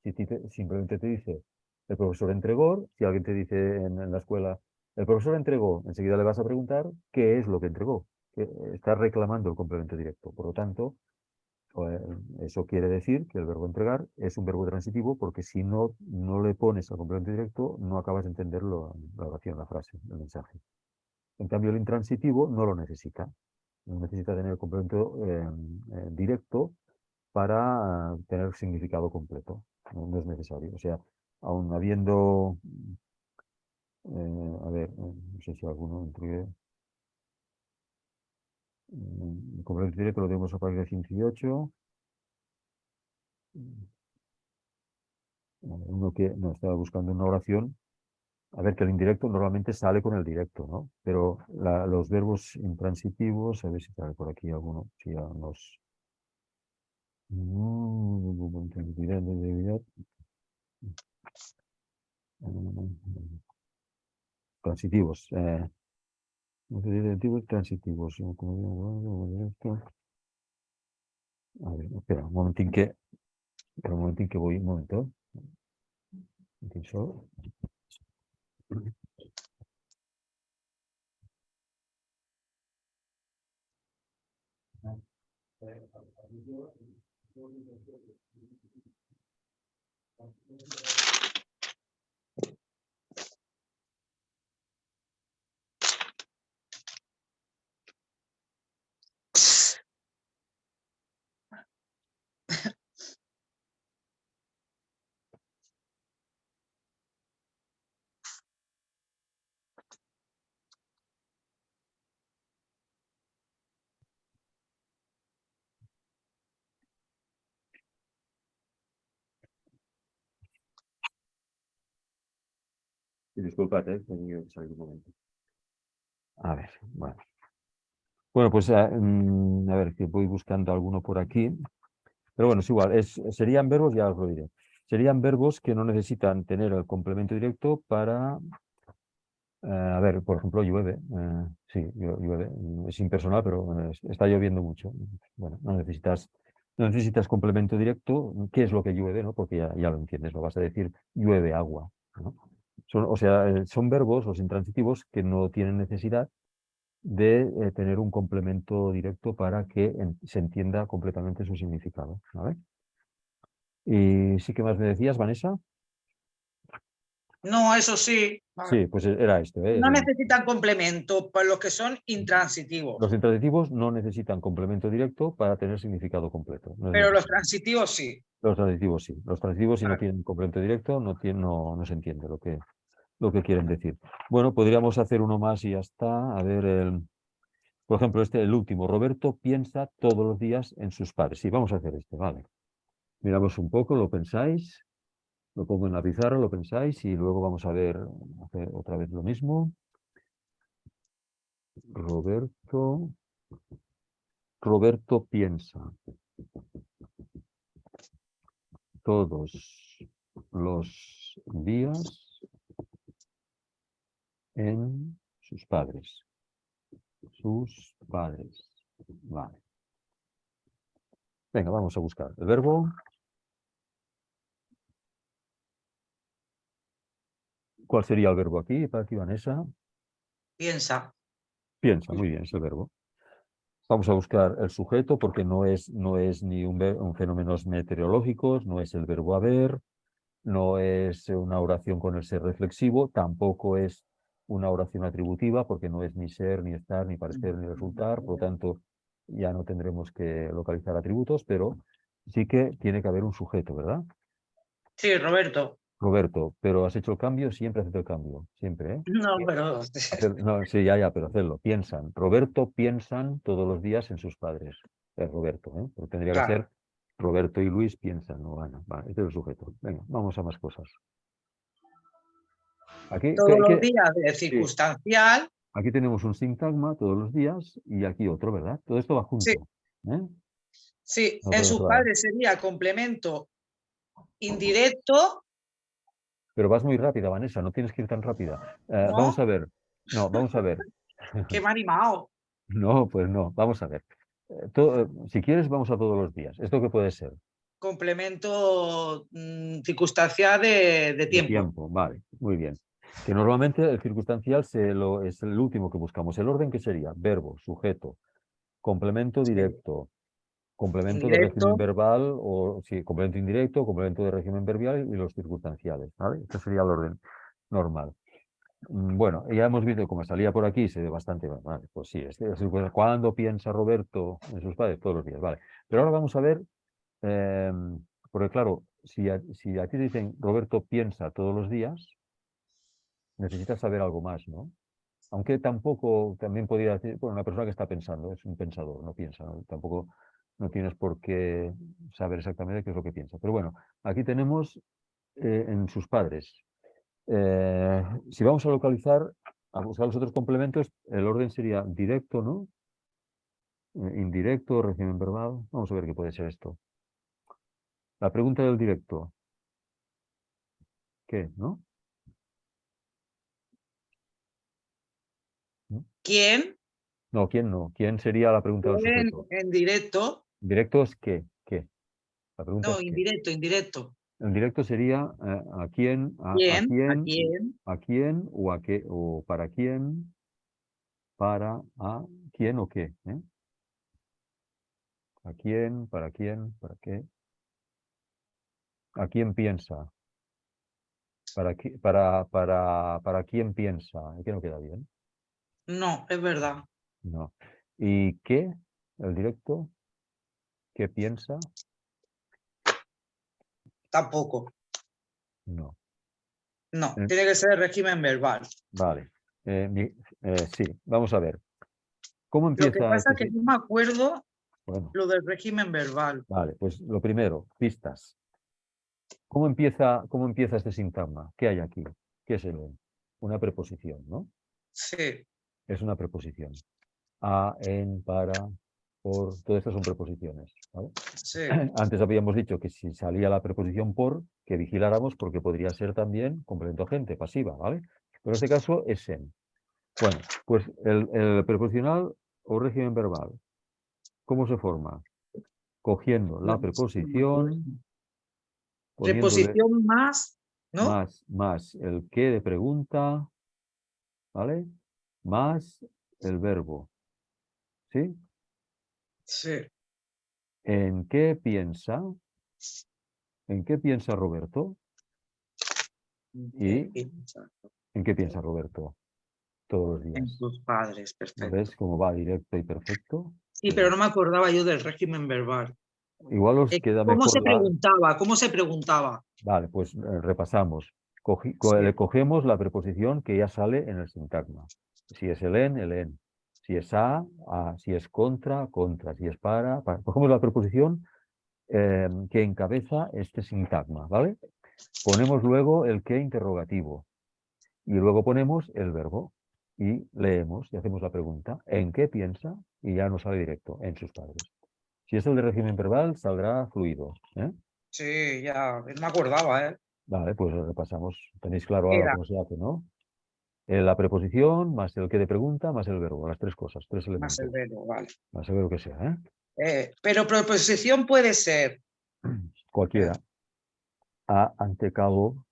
Si simplemente te dice el profesor entregó, si alguien te dice en la escuela el profesor entregó, enseguida le vas a preguntar qué es lo que entregó. Está reclamando el complemento directo. Por lo tanto, eso quiere decir que el verbo entregar es un verbo transitivo porque si no le pones al complemento directo, no acabas de entender la oración, la frase, el mensaje. En cambio, el intransitivo no lo necesita. No necesita tener el complemento directo para tener significado completo. No es necesario. O sea, aun habiendo, a ver, no sé si alguno entregue. El complemento directo lo tenemos a partir de 118. Uno que no estaba buscando una oración. A ver, que el indirecto normalmente sale con el directo, ¿no? Pero los verbos intransitivos, a ver si sale por aquí alguno, si ya nos... Transitivos. Transitivos. A ver, espera un momentín que voy, un momento. Solo. Disculpad, que tengo que salir un momento. A ver, bueno. Bueno, pues a ver, que voy buscando alguno por aquí. Pero bueno, es igual. Serían verbos, ya os lo diré. Serían verbos que no necesitan tener el complemento directo para... a ver, por ejemplo, llueve. Sí, llueve. Es impersonal, pero está lloviendo mucho. Bueno, no necesitas complemento directo. ¿Qué es lo que llueve? ¿No? Porque ya lo entiendes, lo vas a decir, llueve agua, ¿no? O sea, son verbos, los intransitivos, que no tienen necesidad de tener un complemento directo para que se entienda completamente su significado, ¿vale? Y sí que más me decías, Vanessa. No, eso sí. Sí, pues era esto. No necesitan complemento para los que son intransitivos. Los intransitivos no necesitan complemento directo para tener significado completo. Pero los transitivos sí. Los transitivos sí. Los transitivos, si no tienen complemento directo, no se entiende lo que quieren decir. Bueno, podríamos hacer uno más y ya está. A ver, por ejemplo, el último. Roberto piensa todos los días en sus padres. Sí, vamos a hacer vale. Miramos un poco, lo pensáis. Lo pongo en la pizarra, lo pensáis y luego vamos a hacer otra vez lo mismo. Roberto piensa todos los días en sus padres. Sus padres. Vale. Venga, vamos a buscar el verbo. ¿Cuál sería el verbo aquí? Para aquí, Vanessa. Piensa. Piensa, muy bien, es el verbo. Vamos a buscar el sujeto porque no es ni un fenómeno meteorológico, no es el verbo haber, no es una oración con el ser reflexivo, tampoco es una oración atributiva porque no es ni ser, ni estar, ni parecer, ni resultar, por lo tanto ya no tendremos que localizar atributos, pero sí que tiene que haber un sujeto, ¿verdad? Sí, Roberto. Roberto, pero has hecho el cambio, siempre haces el cambio, siempre, ¿eh? No, pero No, sí, ya, pero hacerlo. Piensan. Roberto piensan todos los días en sus padres. Es Roberto, ¿eh? Pero tendría que claro, ser Roberto y Luis piensan. No, bueno, vale, este es el sujeto. Venga, vamos a más cosas. Aquí, todos los días de sí, circunstancial, aquí tenemos un sintagma todos los días y aquí otro, ¿verdad? Todo esto va sí, junto. ¿Eh? sí, No en puede sus separar. padres sería complemento indirecto, Pero vas muy rápida, Vanessa, no tienes que ir tan rápida. Vamos ¿no? a ver. No, vamos a ver. Que me ha animado. No, pues no, vamos a ver. Si quieres, vamos a todos los días. ¿Esto qué puede ser? Complemento circunstancial de De tiempo. tiempo, vale, muy bien. Que normalmente el circunstancial es el último que buscamos. ¿El orden qué sería? Verbo, sujeto, complemento Sí, directo, complemento de régimen indirecto, verbal, o sí, complemento indirecto, complemento de régimen verbal y los circunstanciales, ¿vale? Este sería el orden normal. Bueno, ya hemos visto cómo salía por aquí, se ve bastante, vale, pues sí, ¿cuándo piensa Roberto en sus padres? Todos los días, vale. Pero ahora vamos a ver, porque claro, si a ti te dicen Roberto piensa todos los días, necesitas saber algo más, ¿no? Aunque tampoco, también podría decir, bueno, una persona que está pensando, es un pensador, no piensa, ¿no? Tampoco no tienes por qué saber exactamente qué es lo que piensa. Pero bueno, aquí tenemos en sus padres. Si vamos a localizar, a buscar los otros complementos, el orden sería directo, ¿no? Indirecto, régimen verbal. Vamos a ver qué puede ser esto. La pregunta del directo. ¿Qué? ¿No? ¿No? ¿quién? No, ¿quién no? ¿Quién sería la pregunta del sujeto? En directo, Directo es ¿qué? ¿Qué? La pregunta no, es ¿qué? indirecto, indirecto. El directo sería a quién, ¿Quién? ¿A quién? a quién o a qué, o para, a quién o qué, ¿eh? ¿A quién, para qué? ¿A quién piensa? Para quién piensa? Es que no queda bien. No, es verdad. No. ¿Y qué? El directo, ¿qué piensa? Tampoco. No. No, Eh, tiene que ser régimen verbal. Vale. Sí, vamos a ver. ¿Cómo Lo que empieza pasa este? es que no me acuerdo Bueno, lo del régimen verbal. vale, pues lo primero, pistas. Cómo empieza este sintagma? ¿Qué hay aquí? ¿Qué es una preposición, ¿no? Sí, Es una preposición. A, en, para, por, todo esto son preposiciones, ¿vale? sí. Antes habíamos dicho que si salía la preposición por, que vigiláramos porque podría ser también complemento agente, pasiva, ¿vale? Pero en este caso es en. Bueno, pues el preposicional o régimen verbal, ¿cómo se forma? Cogiendo la No me acuerdo. preposición, poniéndole Preposición más, ¿no? más el qué de pregunta, ¿vale? Más el verbo, ¿sí? Sí. ¿En qué piensa? ¿En qué piensa Roberto? ¿Qué ¿Y piensa? en qué piensa Roberto todos los En días? tus padres, ¿No perfecto. ves cómo va directo y perfecto? Sí, pero no me acordaba yo del régimen verbal. Igual os queda ¿Cómo mejor se preguntaba? ¿Cómo se preguntaba? Vale, pues repasamos. Sí, Le cogemos la preposición que ya sale en el sintagma. Si es el en. Si es a. Si es contra, contra. Si es para. Cogemos la preposición que encabeza este sintagma, ¿vale? Ponemos luego el qué interrogativo y luego ponemos el verbo y leemos y hacemos la pregunta. ¿En qué piensa? Y ya nos sale directo, en sus padres. Si es el de régimen verbal, saldrá fluido, ¿eh? sí, ya, no me acordaba, ¿eh? Vale, pues lo repasamos. Tenéis claro ahora Era cómo se hace, ¿no? La preposición, más el que de pregunta, más el verbo, las tres cosas, tres más el elementos. verbo, vale. Más el verbo que sea, ¿eh? Pero preposición puede ser. Cualquiera. A, ante, cabo,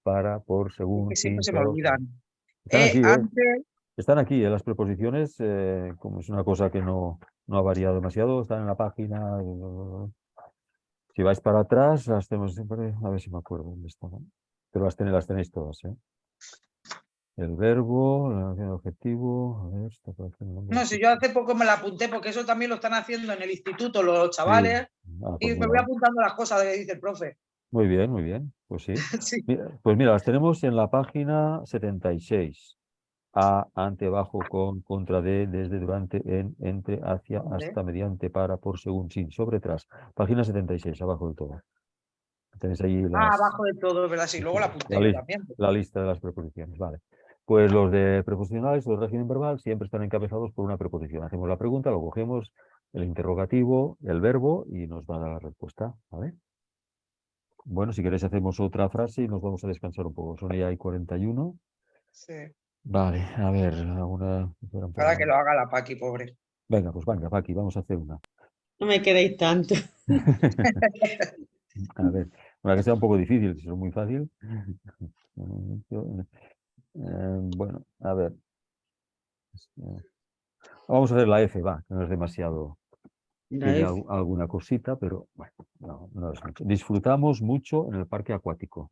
para, por, Es según, que siempre sin, se me pero. olvidan. Están aquí, ¿eh? Antes, Están aquí, las preposiciones, como es una cosa que no ha variado demasiado, están en la página. Si vais para atrás, las tenemos siempre, a ver si me acuerdo dónde estaban. Pero las tenéis todas, ¿eh? El verbo, la acción, el objetivo, a ver, está por aquí el nombre. no sé, yo hace poco me la apunté porque eso también lo están haciendo en el instituto los Sí, chavales ah, y pues me voy mira, apuntando las cosas que dice el profe. muy bien. Pues sí. Sí. Pues mira, las tenemos en la página 76. A, ante, bajo, con, contra, de, desde, durante, en, entre, hacia, Vale. hasta, mediante, para, por, según, sin, sobre, tras. Página 76, abajo del todo. Tenéis ahí Abajo de todo, ¿verdad? Sí, luego la apunté yo también. la lista de las preposiciones. Vale. Pues los de preposicionales o de régimen verbal siempre están encabezados por una preposición. Hacemos la pregunta, lo cogemos, el interrogativo, el verbo y nos va a dar la respuesta. ¿Vale? Bueno, si queréis hacemos otra frase y nos vamos a descansar un poco. Son ya hay 41. Sí. Vale, a ver, una... Para que lo haga la Paqui, pobre. Venga, pues venga, Paqui, vamos a hacer una. No me queréis tanto. A ver, una que sea un poco difícil, si es muy fácil. Bueno, a ver. Vamos a hacer la F, va, que no es demasiado. La Tiene F. alguna cosita, pero bueno, no es mucho. Disfrutamos mucho en el parque acuático.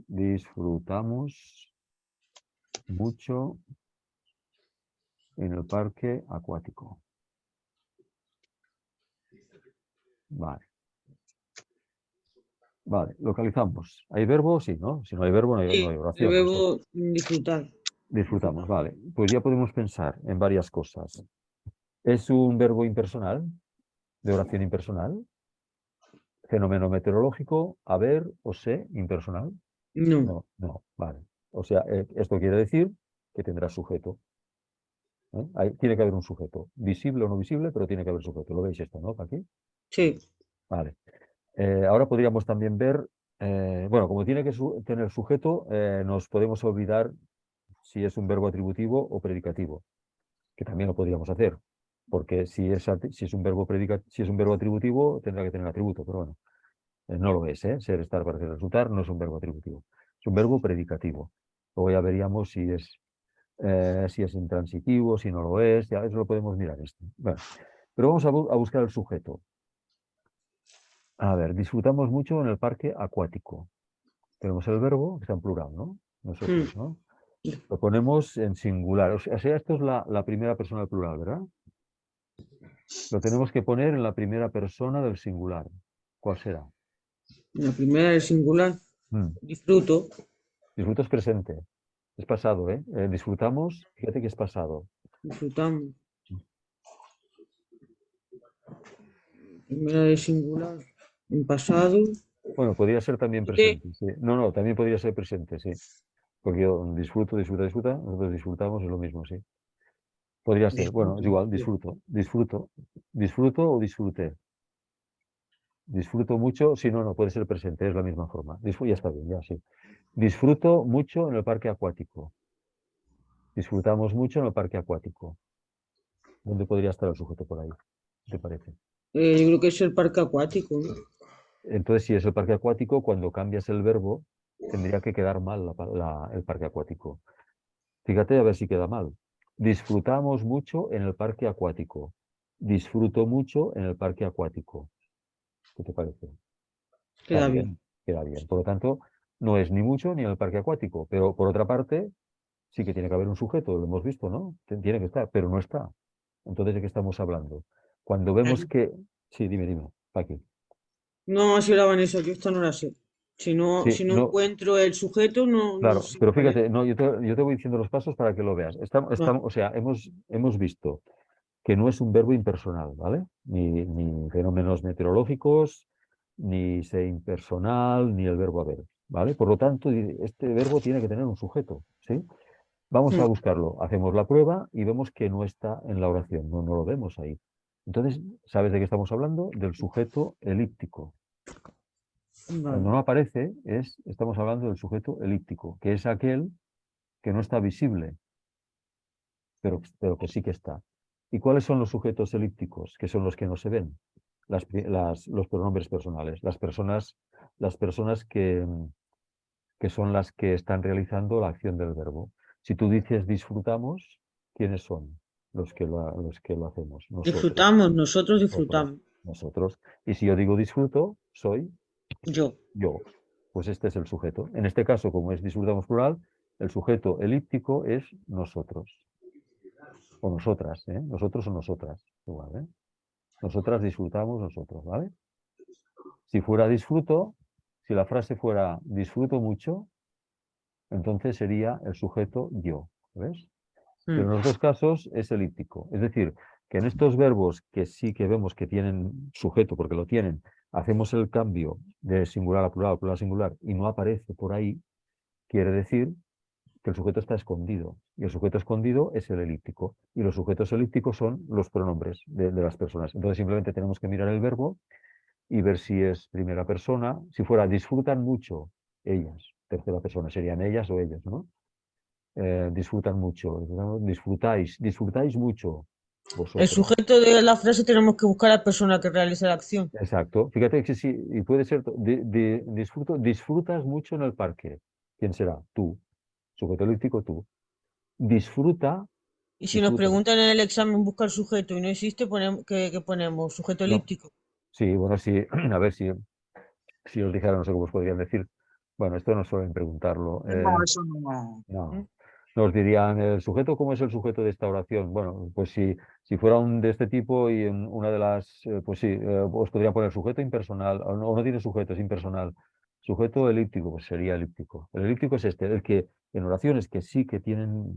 Disfrutamos mucho en el parque acuático. Vale. Vale, localizamos. ¿Hay verbo? Sí, ¿no? Si no hay verbo, no hay Sí, el oración. verbo disfrutar. Disfrutamos, vale. Pues ya podemos pensar en varias cosas. ¿Es un verbo impersonal? ¿De oración impersonal? ¿Fenómeno meteorológico? ¿Haber o sé impersonal? No. No, vale. O sea, esto quiere decir que tendrá sujeto. Tiene que haber un sujeto, visible o no visible, pero tiene que haber sujeto. ¿Lo veis esto, no? Aquí. Sí. Vale. Ahora podríamos también ver, bueno, como tiene que tener sujeto, nos podemos olvidar si es un verbo atributivo o predicativo, que también lo podríamos hacer, porque si es un verbo si es un verbo atributivo, tendrá que tener atributo, pero bueno, no lo es, ¿eh? Ser, estar, parecer, resultar, no es un verbo atributivo, es un verbo predicativo. Luego ya veríamos si es intransitivo, si no lo es, ya eso lo podemos mirar esto. Bueno, pero vamos a buscar el sujeto. A ver, disfrutamos mucho en el parque acuático. Tenemos el verbo, que está en plural, ¿no? Nosotros, Mm. ¿no? Lo ponemos en singular. O sea, esto es la primera persona del plural, ¿verdad? Lo tenemos que poner en la primera persona del singular. ¿Cuál será? La primera es singular. Mm. Disfruto. Disfruto es presente. Es pasado, ¿eh? Disfrutamos, fíjate que es pasado. Disfrutamos. Primera es singular. En pasado. Bueno, podría ser también Disfruté. presente, sí. No, también podría ser presente, sí. Porque yo disfruta. Nosotros disfrutamos, es lo mismo, sí. Podría ser. Bueno, Disfruto. es igual, disfruto o disfruté. Disfruto mucho, si no, no puede ser presente, es la misma forma. Ya está bien, ya sí. Disfruto mucho en el parque acuático. Disfrutamos mucho en el parque acuático. ¿Dónde podría estar el sujeto por ahí? ¿Qué te parece? Yo creo que es el parque acuático, ¿no? Entonces, si es el parque acuático, cuando cambias el verbo, tendría que quedar mal el parque acuático. Fíjate a ver si queda mal. Disfrutamos mucho en el parque acuático. Disfruto mucho en el parque acuático. ¿Qué te parece? Está Queda bien. bien, queda bien. Por lo tanto, no es ni mucho ni en el parque acuático, pero por otra parte, sí que tiene que haber un sujeto, lo hemos visto, ¿no? Tiene que estar, pero no está. Entonces, ¿de qué estamos hablando? Cuando vemos que... Sí, dime, Paqui. No, si era Vanessa, yo esta no la sé. Sí, Si no no, encuentro el sujeto, no claro, sé pero cuál es. fíjate, no, yo te voy diciendo los pasos para que lo veas. Vale. O sea, hemos visto que no es un verbo impersonal, ¿vale? Ni fenómenos meteorológicos, ni ser impersonal, ni el verbo haber, ¿vale? Por lo tanto, este verbo tiene que tener un sujeto, ¿sí? Vamos a Mm. buscarlo, hacemos la prueba y vemos que no está en la oración, no lo vemos ahí. Entonces, ¿sabes de qué estamos hablando? Del sujeto elíptico. Cuando Vale. no aparece, estamos hablando del sujeto elíptico, que es aquel que no está visible, pero que sí que está. ¿Y cuáles son los sujetos elípticos? Que son los que no se ven. Los pronombres personales, las personas que son las que están realizando la acción del verbo. Si tú dices disfrutamos, ¿quiénes son los que lo hacemos? Nosotros, Disfrutamos, nosotros nosotros, disfrutamos. nosotros. Y si yo digo disfruto, soy Yo. yo. Pues este es el sujeto. En este caso, como es disfrutamos plural, el sujeto elíptico es nosotros. O nosotras, ¿eh? Nosotros o nosotras. Igual, ¿eh? Nosotras disfrutamos nosotros, ¿vale? Si fuera disfruto, si la frase fuera disfruto mucho, entonces sería el sujeto yo, ¿ves? Pero en los dos casos es elíptico. Es decir, que en estos verbos que sí que vemos que tienen sujeto, porque lo tienen, hacemos el cambio de singular a plural a singular, y no aparece por ahí, quiere decir que el sujeto está escondido. Y el sujeto escondido es el elíptico. Y los sujetos elípticos son los pronombres de las personas. Entonces simplemente tenemos que mirar el verbo y ver si es primera persona. Si fuera disfrutan mucho, ellas. Tercera persona serían ellas o ellos, ¿no? Disfrutan mucho, ¿no? Disfrutáis mucho El vosotros. sujeto de la frase tenemos que buscar a la persona que realiza la acción. Exacto. Fíjate que sí, y puede ser, disfrutas mucho en el parque. ¿Quién será? Tú. Sujeto elíptico, tú. Disfruta, Y si nos disfruta. preguntan en el examen busca el sujeto y no existe, ¿qué ponemos? Sujeto No. elíptico. Sí, bueno, sí, a ver si os dijera, no sé cómo os podrían decir. Bueno, esto no suelen preguntarlo. No, eso no. No. Nos dirían, ¿el sujeto cómo es el sujeto de esta oración? Bueno, pues si fuera un de este tipo y en una de las, pues sí, os podrían poner sujeto impersonal, o no tiene sujeto, es impersonal. Sujeto elíptico, pues sería elíptico. El elíptico es este, el que en oraciones que sí que tienen,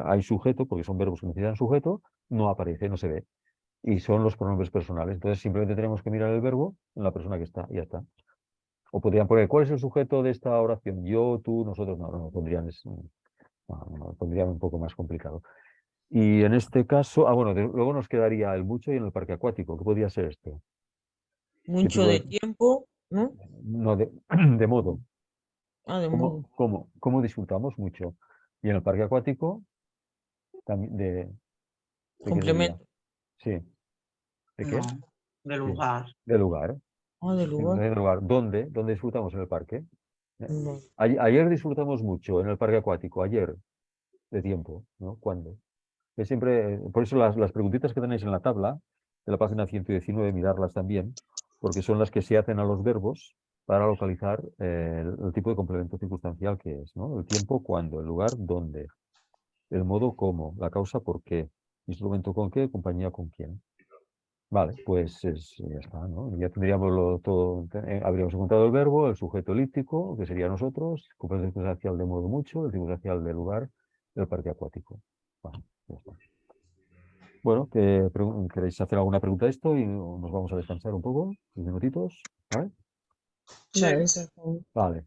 hay sujeto, porque son verbos que necesitan sujeto, no aparece, no se ve. Y son los pronombres personales. Entonces simplemente tenemos que mirar el verbo en la persona que está y ya está. O podrían poner, ¿cuál es el sujeto de esta oración? Yo, tú, nosotros, no pondrían, pondrían un poco más complicado. Y en este caso, bueno, luego nos quedaría el mucho y en el parque acuático. ¿Qué podría ser este? Mucho de tiempo, ¿no? No, de modo. Ah, de modo. ¿Cómo disfrutamos mucho? Y en el parque acuático, también ¿de qué sería? Complemento. Sí. ¿De qué? No, de Sí. lugar. De lugar. Ah, de lugar. De lugar. ¿Dónde? ¿Dónde disfrutamos en el parque? No. Ayer disfrutamos mucho en el parque acuático. Ayer, de tiempo, ¿no? ¿Cuándo? Que siempre, por eso las preguntitas que tenéis en la tabla de la página 119, mirarlas también, porque son las que se hacen a los verbos para localizar el tipo de complemento circunstancial que es, ¿no? El tiempo, cuándo, el lugar, dónde, el modo, cómo, la causa, por qué, instrumento con qué, compañía con quién. Vale, pues ya está, ¿no? Ya tendríamos todo, habríamos encontrado el verbo, el sujeto elíptico, que sería nosotros, el complemento circunstancial de modo mucho, el circunstancial del lugar, el parque acuático. Vale, ya está. Bueno, ¿queréis hacer alguna pregunta de esto y nos vamos a descansar un poco, 10 minutitos? ¿Vale? Sí. Vale, Vale.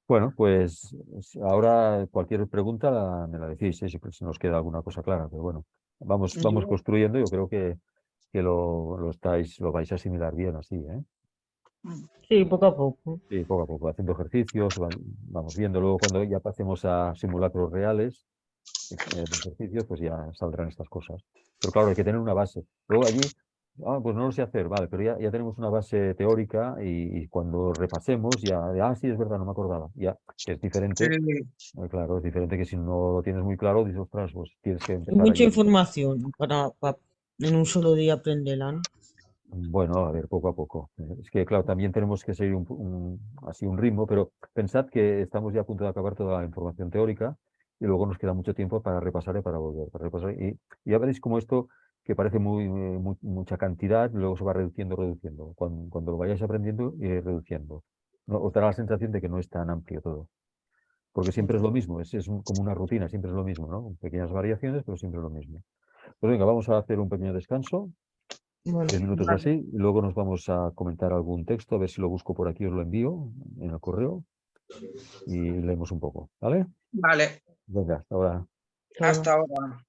Bueno, pues ahora cualquier pregunta me la decís, si nos queda alguna cosa clara, pero bueno, vamos construyendo, yo creo que lo vais a asimilar bien así, ¿eh? sí, poco a poco. Sí, poco a poco, haciendo ejercicios, vamos viendo, luego cuando ya pasemos a simulacros reales de ejercicios, pues ya saldrán estas cosas. Pero claro, hay que tener una base. Luego allí, pues no lo sé hacer, vale, pero ya tenemos una base teórica y cuando repasemos ya, sí, es verdad, no me acordaba. Ya, que es diferente, claro, es diferente que si no lo tienes muy claro, dices, ostras, pues tienes que Hay empezar mucha allí. información para en un solo día aprenderla, ¿no? Bueno, a ver, poco a poco. Es que, claro, también tenemos que seguir así un ritmo, pero pensad que estamos ya a punto de acabar toda la información teórica y luego nos queda mucho tiempo para repasar y para volver, para repasar. Y ya veréis cómo esto, que parece mucha cantidad, luego se va reduciendo. Cuando lo vayáis aprendiendo, reduciendo. No, os dará la sensación de que no es tan amplio todo, porque siempre es lo mismo, como una rutina, siempre es lo mismo, ¿no? Pequeñas variaciones, pero siempre es lo mismo. Pues venga, vamos a hacer un pequeño descanso. Bueno, 10 minutos o Vale. así, y luego nos vamos a comentar algún texto, a ver si lo busco por aquí, os lo envío en el correo y leemos un poco, ¿vale? Vale, Venga, hasta ahora. claro. hasta ahora.